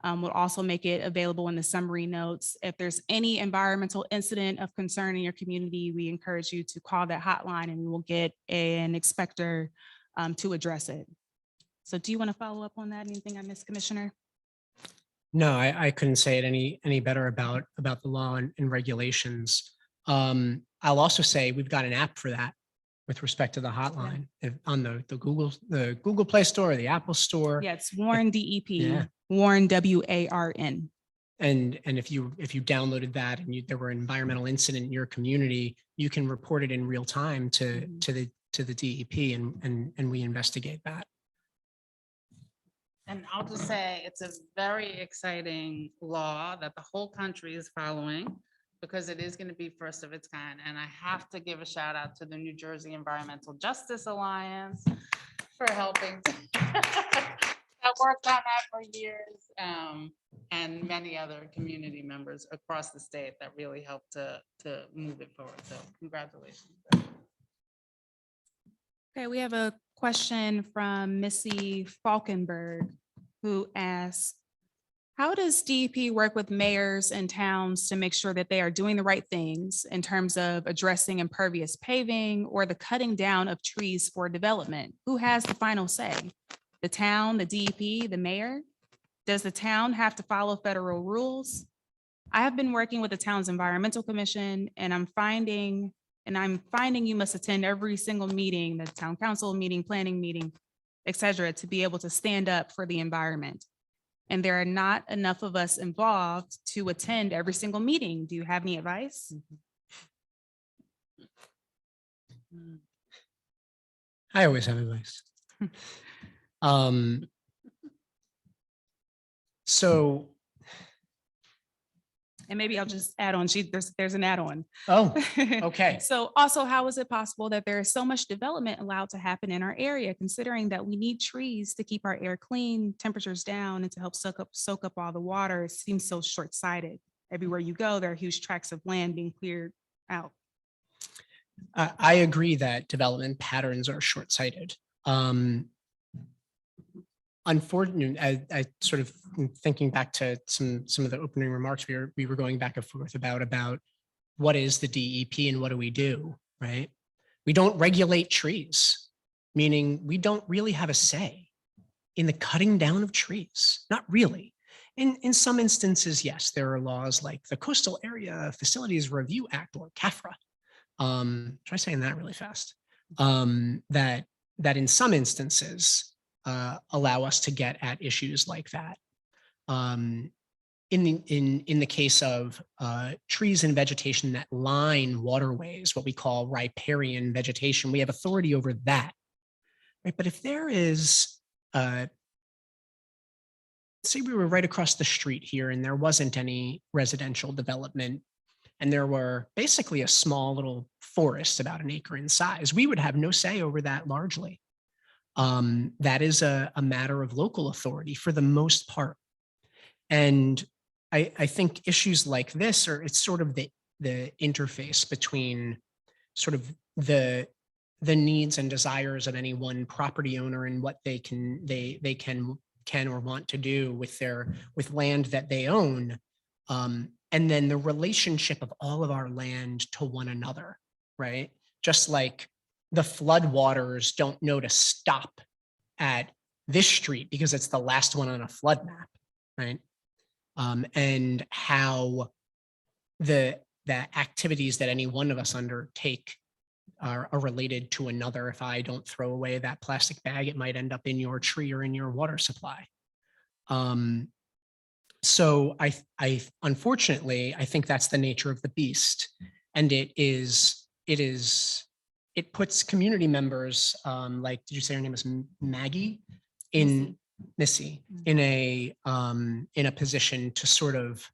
We'll also make it available in the summary notes. If there's any environmental incident of concern in your community, we encourage you to call that hotline and we will get an inspector to address it. So do you want to follow up on that? Anything I missed, Commissioner? No, I couldn't say it any better about the law and regulations. I'll also say we've got an app for that with respect to the hotline on the Google Play Store or the Apple Store. Yeah, it's Warren DEP, Yeah. Warren WARN. And if you downloaded that and there were an environmental incident in your community, you can report it in real time to the DEP and we investigate that. And I'll just say it's a very exciting law that the whole country is following because it is going to be first of its kind. And I have to give a shout out to the New Jersey Environmental Justice Alliance for helping. I've worked on that for years, and many other community members across the state that really helped to move it forward. So congratulations. Okay, we have a question from Missy Falkenberg, who asks, how does DEP work with mayors and towns to make sure that they are doing the right things in terms of addressing impervious paving or the cutting down of trees for development? Who has the final say? The town, the DEP, the mayor? Does the town have to follow federal rules? I have been working with the town's environmental commission, and I'm finding And I'm finding you must attend every single meeting, the town council meeting, planning meeting, et cetera, to be able to stand up for the environment. And there are not enough of us involved to attend every single meeting. Do you have any advice? I always have advice. So, And maybe I'll just add on, there's an add-on. oh, okay. So also, how is it possible that there is so much development allowed to happen in our area, considering that we need trees to keep our air clean, temperatures down, and to help soak up all the water? It seems so short-sighted. Everywhere you go, there are huge tracts of land being cleared out. I agree that development patterns are short-sighted. Unfortunately, I sort of thinking back to some of the opening remarks we were going back and forth about what is the DEP and what do we do, right? We don't regulate trees, meaning we don't really have a say in the cutting down of trees. Not really. In some instances, yes, there are laws like the Coastal Area Facilities Review Act, or CAFRA. Try saying that really fast. That in some instances allow us to get at issues like that. In the case of trees and vegetation that line waterways, what we call riparian vegetation, we have authority over that. Right? But if there is, say we were right across the street here and there wasn't any residential development, and there were basically a small little forest about an acre in size, we would have no say over that largely. That is a matter of local authority for the most part. And I think issues like this it's sort of the interface between sort of the needs and desires of any one property owner and what they can or want to do with land that they own. And then the relationship of all of our land to one another, right? Just like the flood waters don't know to stop at this street because it's the last one on a flood map, right? And how the activities that any one of us undertake are related to another. If I don't throw away that plastic bag, it might end up in your tree or in your water supply. So I unfortunately, I think that's the nature of the beast. And it puts community members, like, did you say her name is Maggie? Missy, in a position to sort of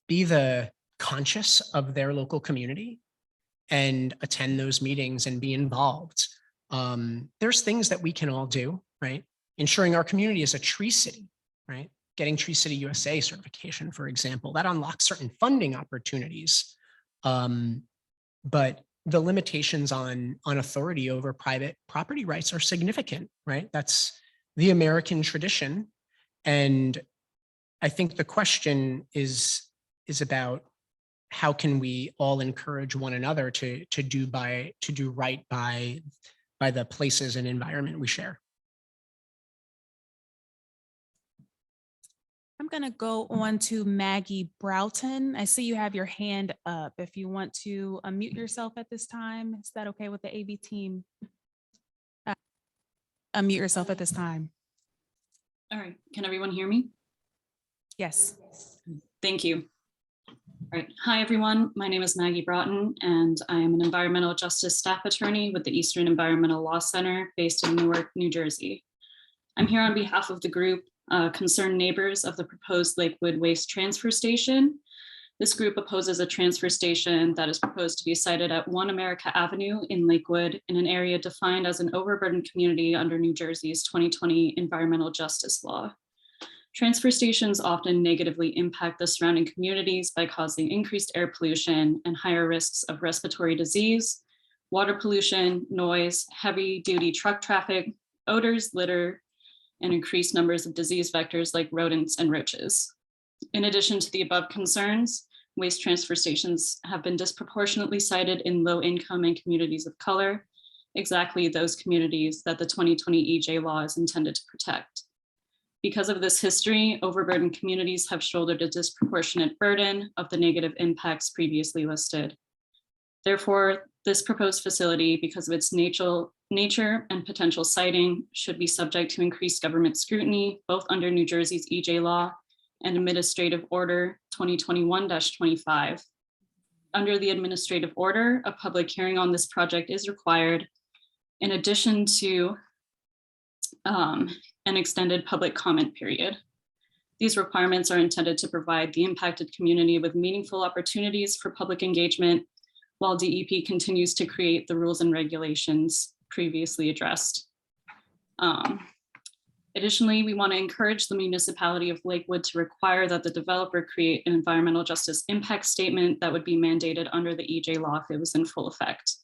be the conscious of their local community and attend those meetings and be involved. There's things that we can all do, right? Ensuring our community is a tree city, right? Getting Tree City USA certification, for example, that unlocks certain funding opportunities. But the limitations on authority over private property rights are significant, right? That's the American tradition. And I think the question is about how can we all encourage one another to do right by the places and environment we share. I'm going to go on to Maggie Broughton. I see you have your hand up. If you want to unmute yourself at this time, is that okay with the AV team? Unmute yourself at this time. All right, can everyone hear me? Yes. Thank you. All right, hi everyone. My name is Maggie Broughton and I am an environmental justice staff attorney with the Eastern Environmental Law Center based in Newark, New Jersey. I'm here on behalf of the group Concerned Neighbors of the proposed Lakewood Waste Transfer Station. This group opposes a transfer station that is proposed to be sited at 1 America Avenue in Lakewood in an area defined as an overburdened community under New Jersey's 2020 environmental justice law. Transfer stations often negatively impact the surrounding communities by causing increased air pollution and higher risks of respiratory disease, water pollution, noise, heavy-duty truck traffic, odors, litter, and increased numbers of disease vectors like rodents and roaches. In addition to the above concerns, waste transfer stations have been disproportionately sited in low-income and communities of color, exactly those communities that the 2020 EJ law is intended to protect. Because of this history, overburdened communities have shouldered a disproportionate burden of the negative impacts previously listed. Therefore, this proposed facility, because of its nature and potential siting, should be subject to increased government scrutiny, both under New Jersey's EJ law and Administrative Order 2021-25. Under the administrative order, a public hearing on this project is required, in addition to an extended public comment period. These requirements are intended to provide the impacted community with meaningful opportunities for public engagement, while DEP continues to create the rules and regulations previously addressed. Additionally, we want to encourage the municipality of Lakewood to require that the developer create an environmental justice impact statement that would be mandated under the EJ law if it was in full effect.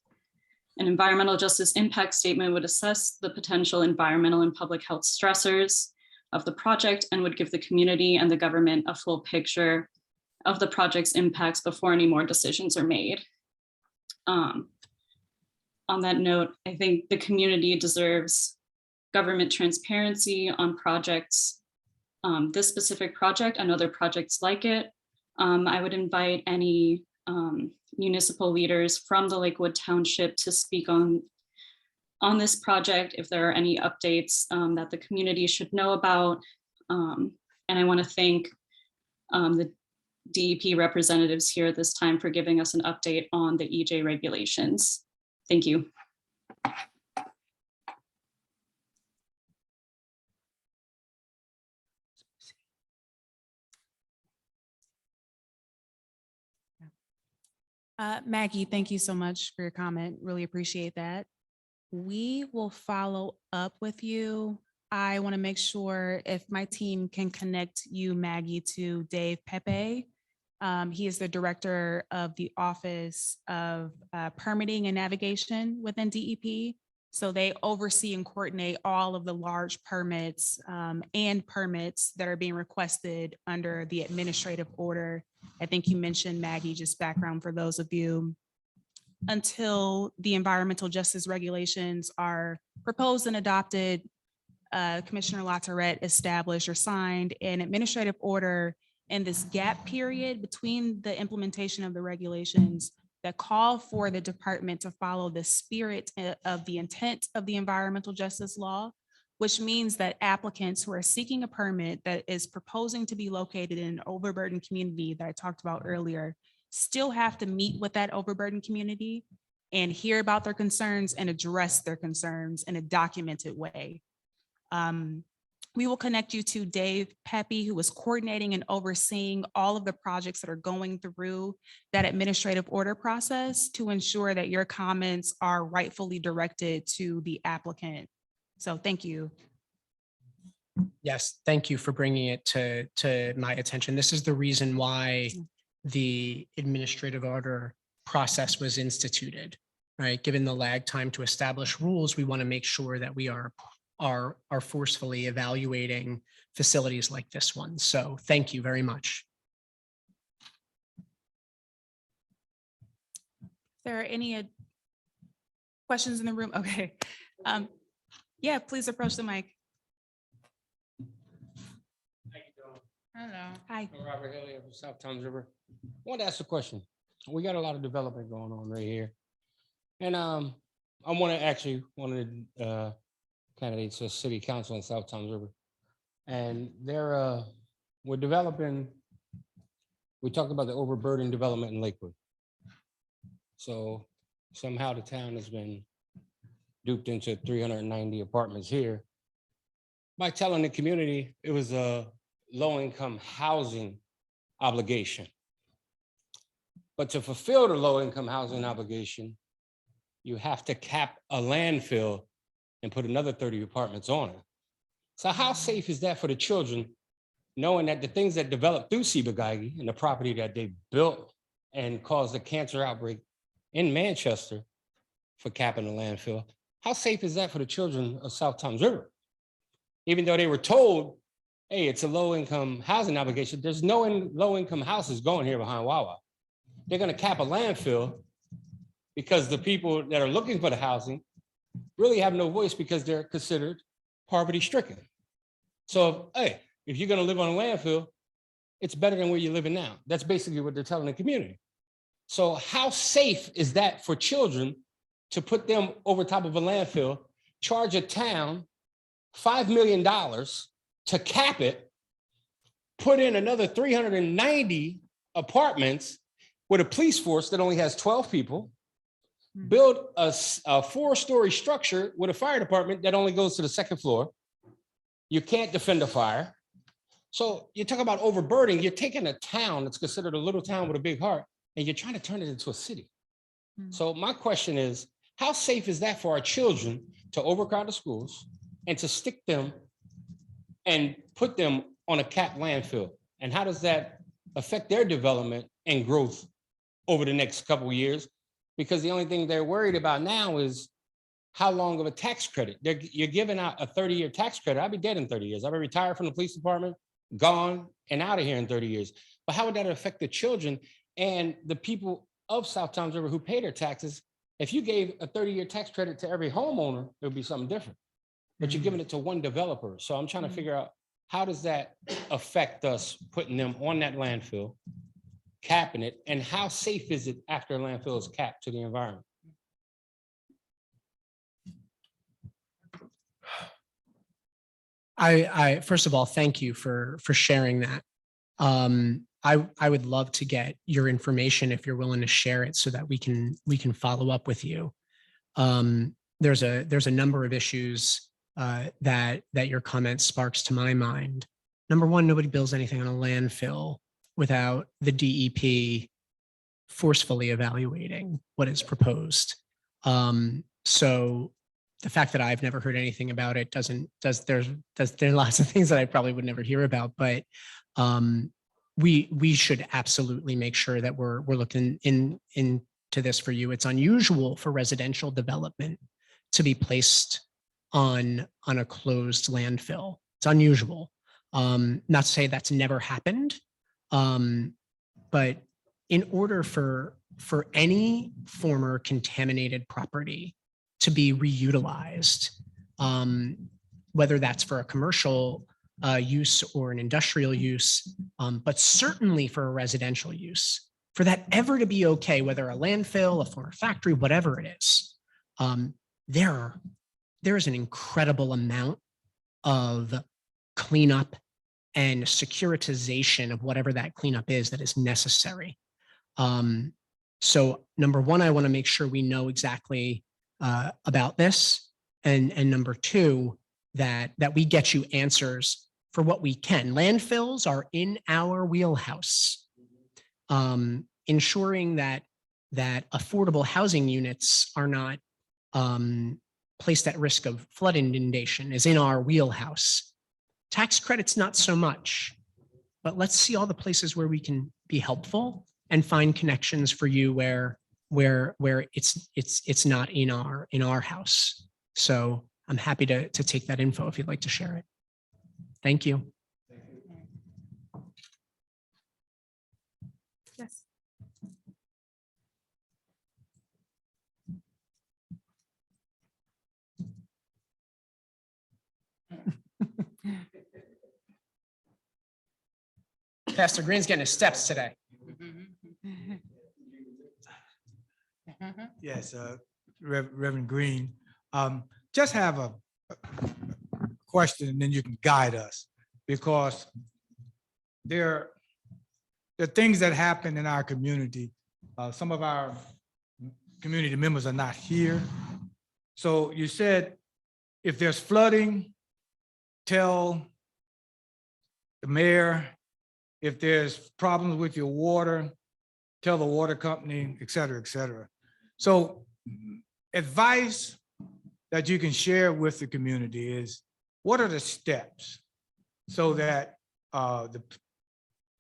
An environmental justice impact statement would assess the potential environmental and public health stressors of the project and would give the community and the government a full picture of the project's impacts before any more decisions are made. On that note, I think the community deserves government transparency on projects, this specific project and other projects like it. I would invite any municipal leaders from the Lakewood Township to speak on this project if there are any updates that the community should know about. And I want to thank the DEP representatives here at this time for giving us an update on the EJ regulations. Thank you. Maggie, thank you so much for your comment. Really appreciate that. We will follow up with you. I want to make sure if my team can connect you, Maggie, to Dave Pepe. He is the director of the Office of Permitting and Navigation within DEP. So they oversee and coordinate all of the large permits and permits that are being requested under the administrative order. I think you mentioned, Maggie, just background for those of you. Until the environmental justice regulations are proposed and adopted, Commissioner LaTourette established or signed an administrative order in this gap period between the implementation of the regulations that call for the department to follow the spirit of the intent of the environmental justice law, which means that applicants who are seeking a permit that is proposing to be located in an overburdened community that I talked about earlier still have to meet with that overburdened community and hear about their concerns and address their concerns in a documented way. We will connect you to Dave Pepe, who is coordinating and overseeing all of the projects that are going through that administrative order process to ensure that your comments are rightfully directed to the applicant. So thank you. Yes, thank you for bringing it to my attention. This is the reason why the administrative order process was instituted, right? Given the lag time to establish rules, we want to make sure that we are forcefully evaluating facilities like this one. So thank you very much. There are any questions in the room? Okay. Yeah, please approach the mic. Hello. Hi. I'm Robert Haley of the South Towns River. I want to ask a question. We got a lot of development going on right here. And I want to actually one of the candidates for city council in South Towns River. And we're developing, we talked about the overburdened development in Lakewood. So somehow the town has been duped into 390 apartments here by telling the community it was a low-income housing obligation. But to fulfill the low-income housing obligation, you have to cap a landfill and put another 30 apartments on it. So how safe is that for the children, knowing that the things that developed through Ciba-Geigy and the property that they built and caused a cancer outbreak in Manchester for capping the landfill, how safe is that for the children of South Towns River? Even though they were told, hey, it's a low-income housing obligation, there's no low-income houses going here behind Wawa. They're gonna cap a landfill because the people that are looking for the housing really have no voice because they're considered poverty-stricken. So, hey, if you're gonna live on a landfill, it's better than where you're living now. That's basically what they're telling the community. So how safe is that for children to put them over top of a landfill, charge a town $5 million to cap it, put in another 390 apartments with a police force that only has 12 people, build a 4-story structure with a fire department that only goes to the 2nd floor. You can't defend a fire. So you talk about overburdening, you're taking a town that's considered a little town with a big heart, and you're trying to turn it into a city. So my question is, how safe is that for our children to overcrowd the schools and to stick them and put them on a capped landfill? And how does that affect their development and growth over the next couple of years? Because the only thing they're worried about now is how long of a tax credit. You're giving out a 30-year tax credit. I'll be dead in 30 years. I'll be retired from the police department, gone and out of here in 30 years. But how would that affect the children and the people of South Toms River who pay their taxes? If you gave a 30-year tax credit to every homeowner, it would be something different. But you're giving it to one developer. So I'm trying to figure out, how does that affect us putting them on that landfill, capping it, and how safe is it after a landfill is capped to the environment? I first of all, thank you for sharing that. I would love to get your information if you're willing to share it so that we can follow up with you. There's a number of issues that your comment sparks to my mind. Number one, nobody builds anything on a landfill without the DEP forcefully evaluating what is proposed. So the fact that I've never heard anything about it there's lots of things that I probably would never hear about, but we should absolutely make sure that we're looking into this for you. It's unusual for residential development to be placed on a closed landfill. It's unusual. Not to say that's never happened, but in order for any former contaminated property to be reutilized, whether that's for a commercial use or an industrial use, but certainly for a residential use, for that ever to be okay, whether a landfill, a former factory, whatever it is, there is an incredible amount of cleanup and securitization of whatever that cleanup is that is necessary. So number one, I want to make sure we know exactly about this. And number two, that we get you answers for what we can. Landfills are in our wheelhouse. Ensuring that affordable housing units are not placed at risk of flood inundation is in our wheelhouse. Tax credits, not so much, but let's see all the places where we can be helpful and find connections for you where it's not in our house. So I'm happy to take that info if you'd like to share it. Thank you. Yes. Pastor Green's getting his steps today. Yes, Reverend Green. Just have a question and then you can guide us, because there are things that happen in our community. Some of our community members are not here. So you said if there's flooding, tell the mayor. If there's problems with your water, tell the water company, et cetera, et cetera. So advice that you can share with the community is, what are the steps so that the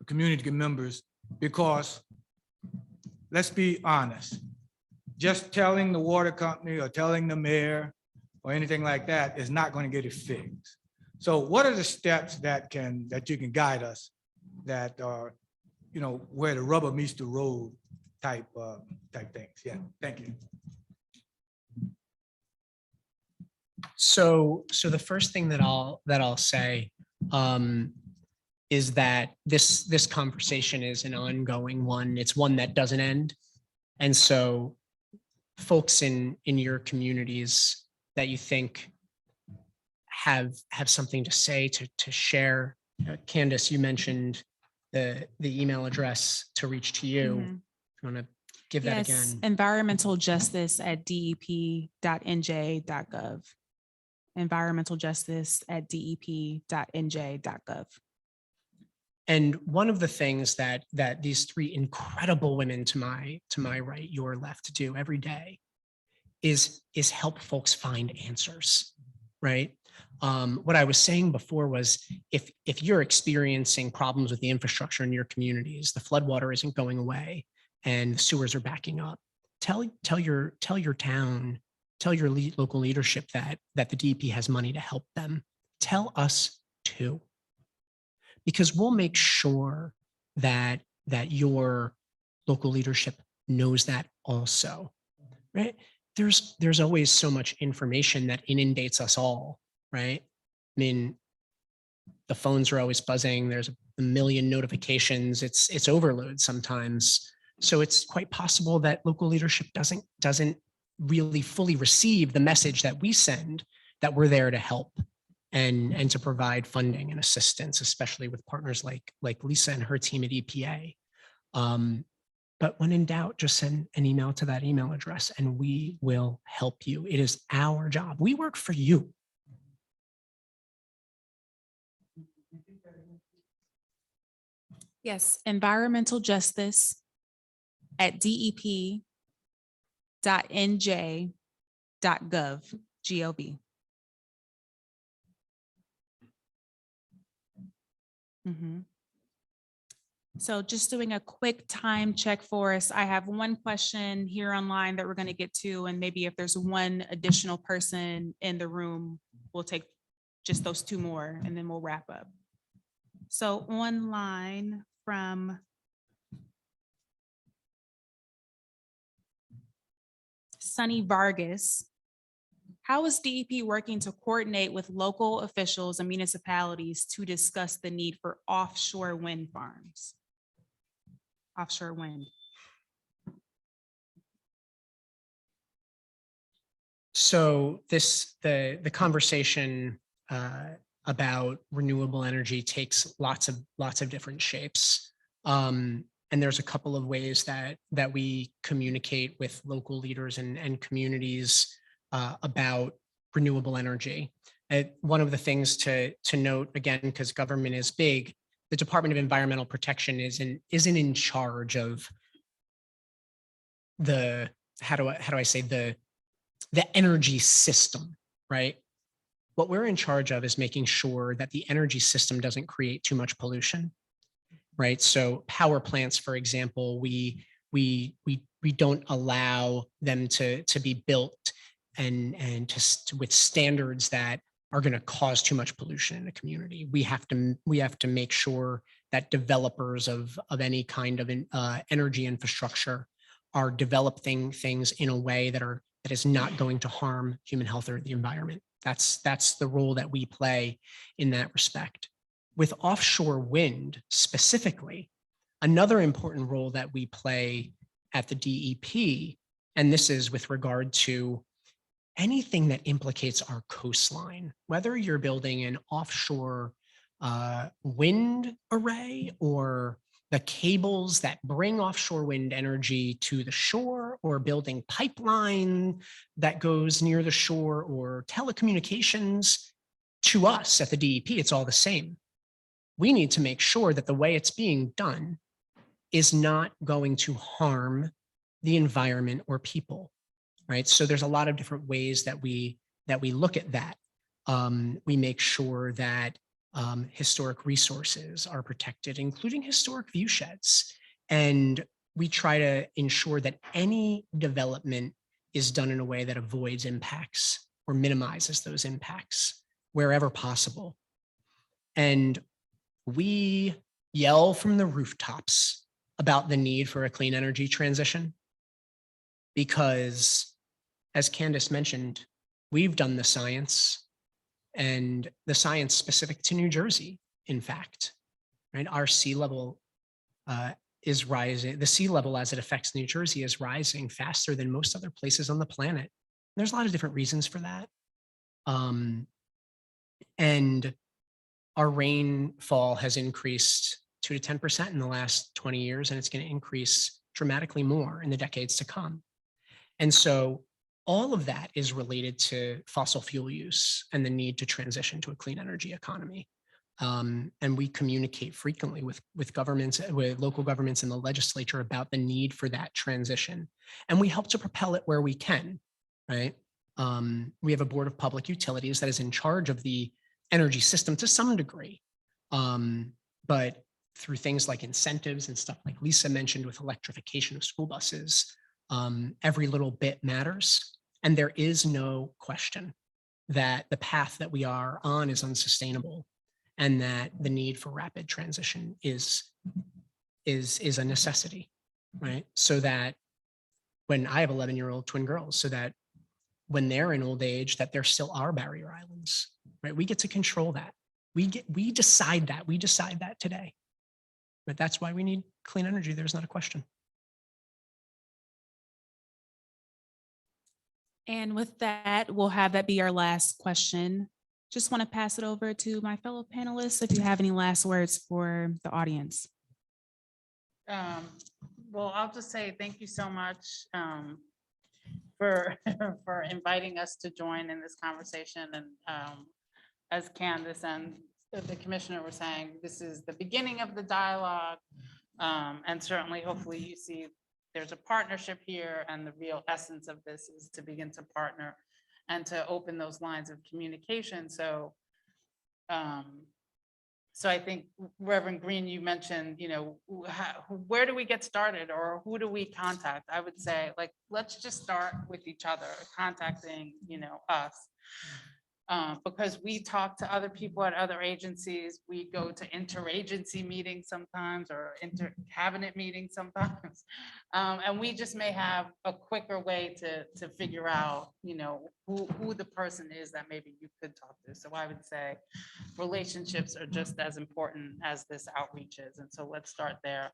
community members, because let's be honest, just telling the water company or telling the mayor or anything like that is not going to get it fixed. So what are the steps that you can guide us that are, where the rubber meets the road type things? Yeah, thank you. So the first thing that I'll say is that this conversation is an ongoing one. It's one that doesn't end. And so folks in your communities that you think have something to say, to share. Candace, you mentioned the email address to reach to you. Mhm. If you want to give that Yes, again. environmentaljustice@dep.nj.gov. environmentaljustice@dep.nj.gov. And one of the things that these three incredible women to my right, your left, do every day is help folks find answers, right? What I was saying before was if you're experiencing problems with the infrastructure in your communities, the floodwater isn't going away and the sewers are backing up, tell your town, tell your local leadership that the DEP has money to help them. Tell us too, because we'll make sure that your local leadership knows that also, right? There's always so much information that inundates us all, right? I mean, the phones are always buzzing. There's a million notifications. It's overload sometimes. So it's quite possible that local leadership doesn't really fully receive the message that we send, that we're there to help and to provide funding and assistance, especially with partners like Lisa and her team at EPA. But when in doubt, just send an email to that email address and we will help you. It is our job. We work for you. Yes, environmentaljustice@dep.nj.gov, GOV. So just doing a quick time check for us. I have one question here online that we're going to get to, and maybe if there's one additional person in the room, we'll take just those two more and then we'll wrap up. So online from Sunny Vargas. How is DEP working to coordinate with local officials and municipalities to discuss the need for offshore wind farms? Offshore wind. So the conversation about renewable energy takes lots of different shapes. And there's a couple of ways that we communicate with local leaders and communities about renewable energy. One of the things to note, again, because government is big, the Department of Environmental Protection isn't in charge of the, how do I say, the energy system, right? What we're in charge of is making sure that the energy system doesn't create too much pollution, right? So power plants, for example, we don't allow them to be built and just with standards that are going to cause too much pollution in a community. We have to make sure that developers of any kind of energy infrastructure are developing things in a way that is not going to harm human health or the environment. That's the role that we play in that respect. With offshore wind specifically, another important role that we play at the DEP, and this is with regard to anything that implicates our coastline, whether you're building an offshore wind array or the cables that bring offshore wind energy to the shore, or building pipeline that goes near the shore, or telecommunications. To us at the DEP, it's all the same. We need to make sure that the way it's being done is not going to harm the environment or people, right? So there's a lot of different ways that we look at that. We make sure that historic resources are protected, including historic view sheds. And we try to ensure that any development is done in a way that avoids impacts or minimizes those impacts wherever possible. And we yell from the rooftops about the need for a clean energy transition because, as Candace mentioned, we've done the science, and the science specific to New Jersey, in fact, right? Our sea level is rising. The sea level as it affects New Jersey is rising faster than most other places on the planet. There's a lot of different reasons for that. And our rainfall has increased 2 to 10% in the last 20 years, and it's going to increase dramatically more in the decades to come. And so all of that is related to fossil fuel use and the need to transition to a clean energy economy. And we communicate frequently with governments, with local governments and the legislature about the need for that transition. And we help to propel it where we can, right? We have a board of public utilities that is in charge of the energy system to some degree. But through things like incentives and stuff like Lisa mentioned with electrification of school buses, every little bit matters. And there is no question that the path that we are on is unsustainable and that the need for rapid transition is a necessity, right? So that when I have 11-year-old twin girls, so that when they're in old age, that there still are barrier islands, right? We get to control that. We decide that. We decide that today. But that's why we need clean energy. There's not a question. And with that, we'll have that be our last question. Just want to pass it over to my fellow panelists if you have any last words for the audience. Well, I'll just say thank you so much for for inviting us to join in this conversation. And as Candace and the commissioner were saying, this is the beginning of the dialogue. And certainly, hopefully you see there's a partnership here, and the real essence of this is to begin to partner and to open those lines of communication. So so I think Reverend Green, you mentioned, you know, where do we get started, or who do we contact? I would say, like, let's just start with each other, contacting, you know, us. Because we talk to other people at other agencies, we go to interagency meetings sometimes, or inter-cabinet meetings sometimes. And we just may have a quicker way to figure out, you know, who the person is that maybe you could talk to. So I would say relationships are just as important as this outreach is. And so let's start there.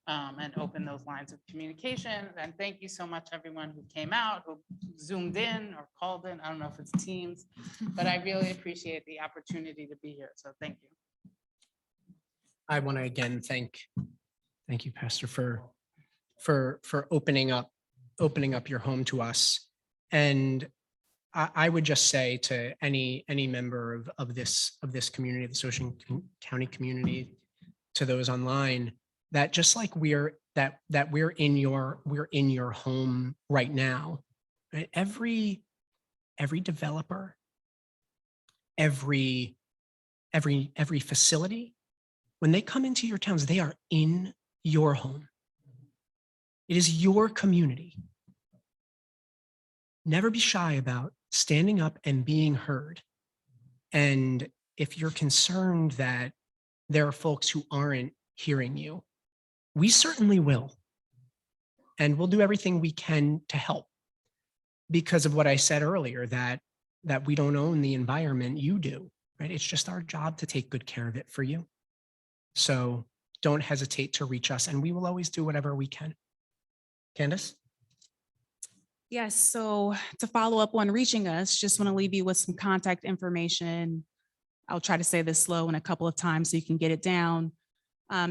And open those lines of communication. And thank you so much, everyone who came out, who Zoomed in or called in. I don't know if it's Teams, but I really appreciate the opportunity to be here. So thank you. I want to again thank you, Pastor, for opening up your home to us. And I would just say to any member of this community, the Ocean County community, to those online, that just like we're in your home right now, right? Every developer, every facility, when they come into your towns, they are in your home. It is your community. Never be shy about standing up and being heard. And if you're concerned that there are folks who aren't hearing you, we certainly will. And we'll do everything we can to help, because of what I said earlier, that we don't own the environment, you do, right? It's just our job to take good care of it for you. So don't hesitate to reach us, and we will always do whatever we can. Candace? Yes, so to follow up on reaching us, just want to leave you with some contact information. I'll try to say this slow and a couple of times so you can get it down.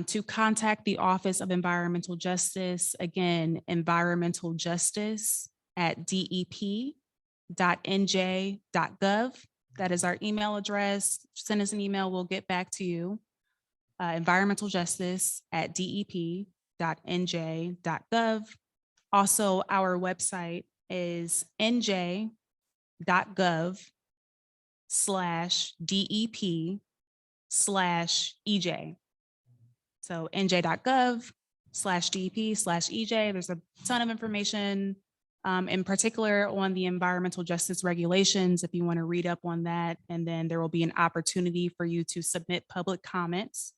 To contact the Office of Environmental Justice, again, environmental justice at dep.nj.gov. That is our email address. Send us an email, we'll get back to you. Environmental justice at dep.nj.gov. Also, our website is nj.gov/dep/EJ. So nj.gov/dep/EJ. There's a ton of information, in particular on the environmental justice regulations, if you want to read up on that. And then there will be an opportunity for you to submit public comments.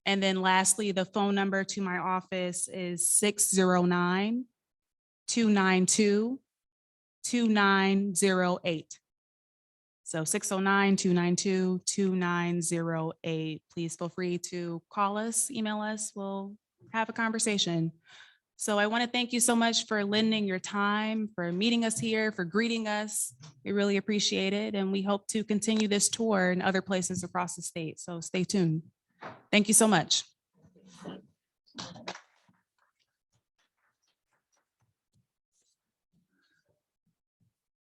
And then lastly, the phone number to my office is 609-292-2908. So 609-292-2908. Please feel free to call us, email us. We'll have a conversation. So I want to thank you so much for lending your time, for meeting us here, for greeting us. We really appreciate it. And we hope to continue this tour in other places across the state. So stay tuned. Thank you so much.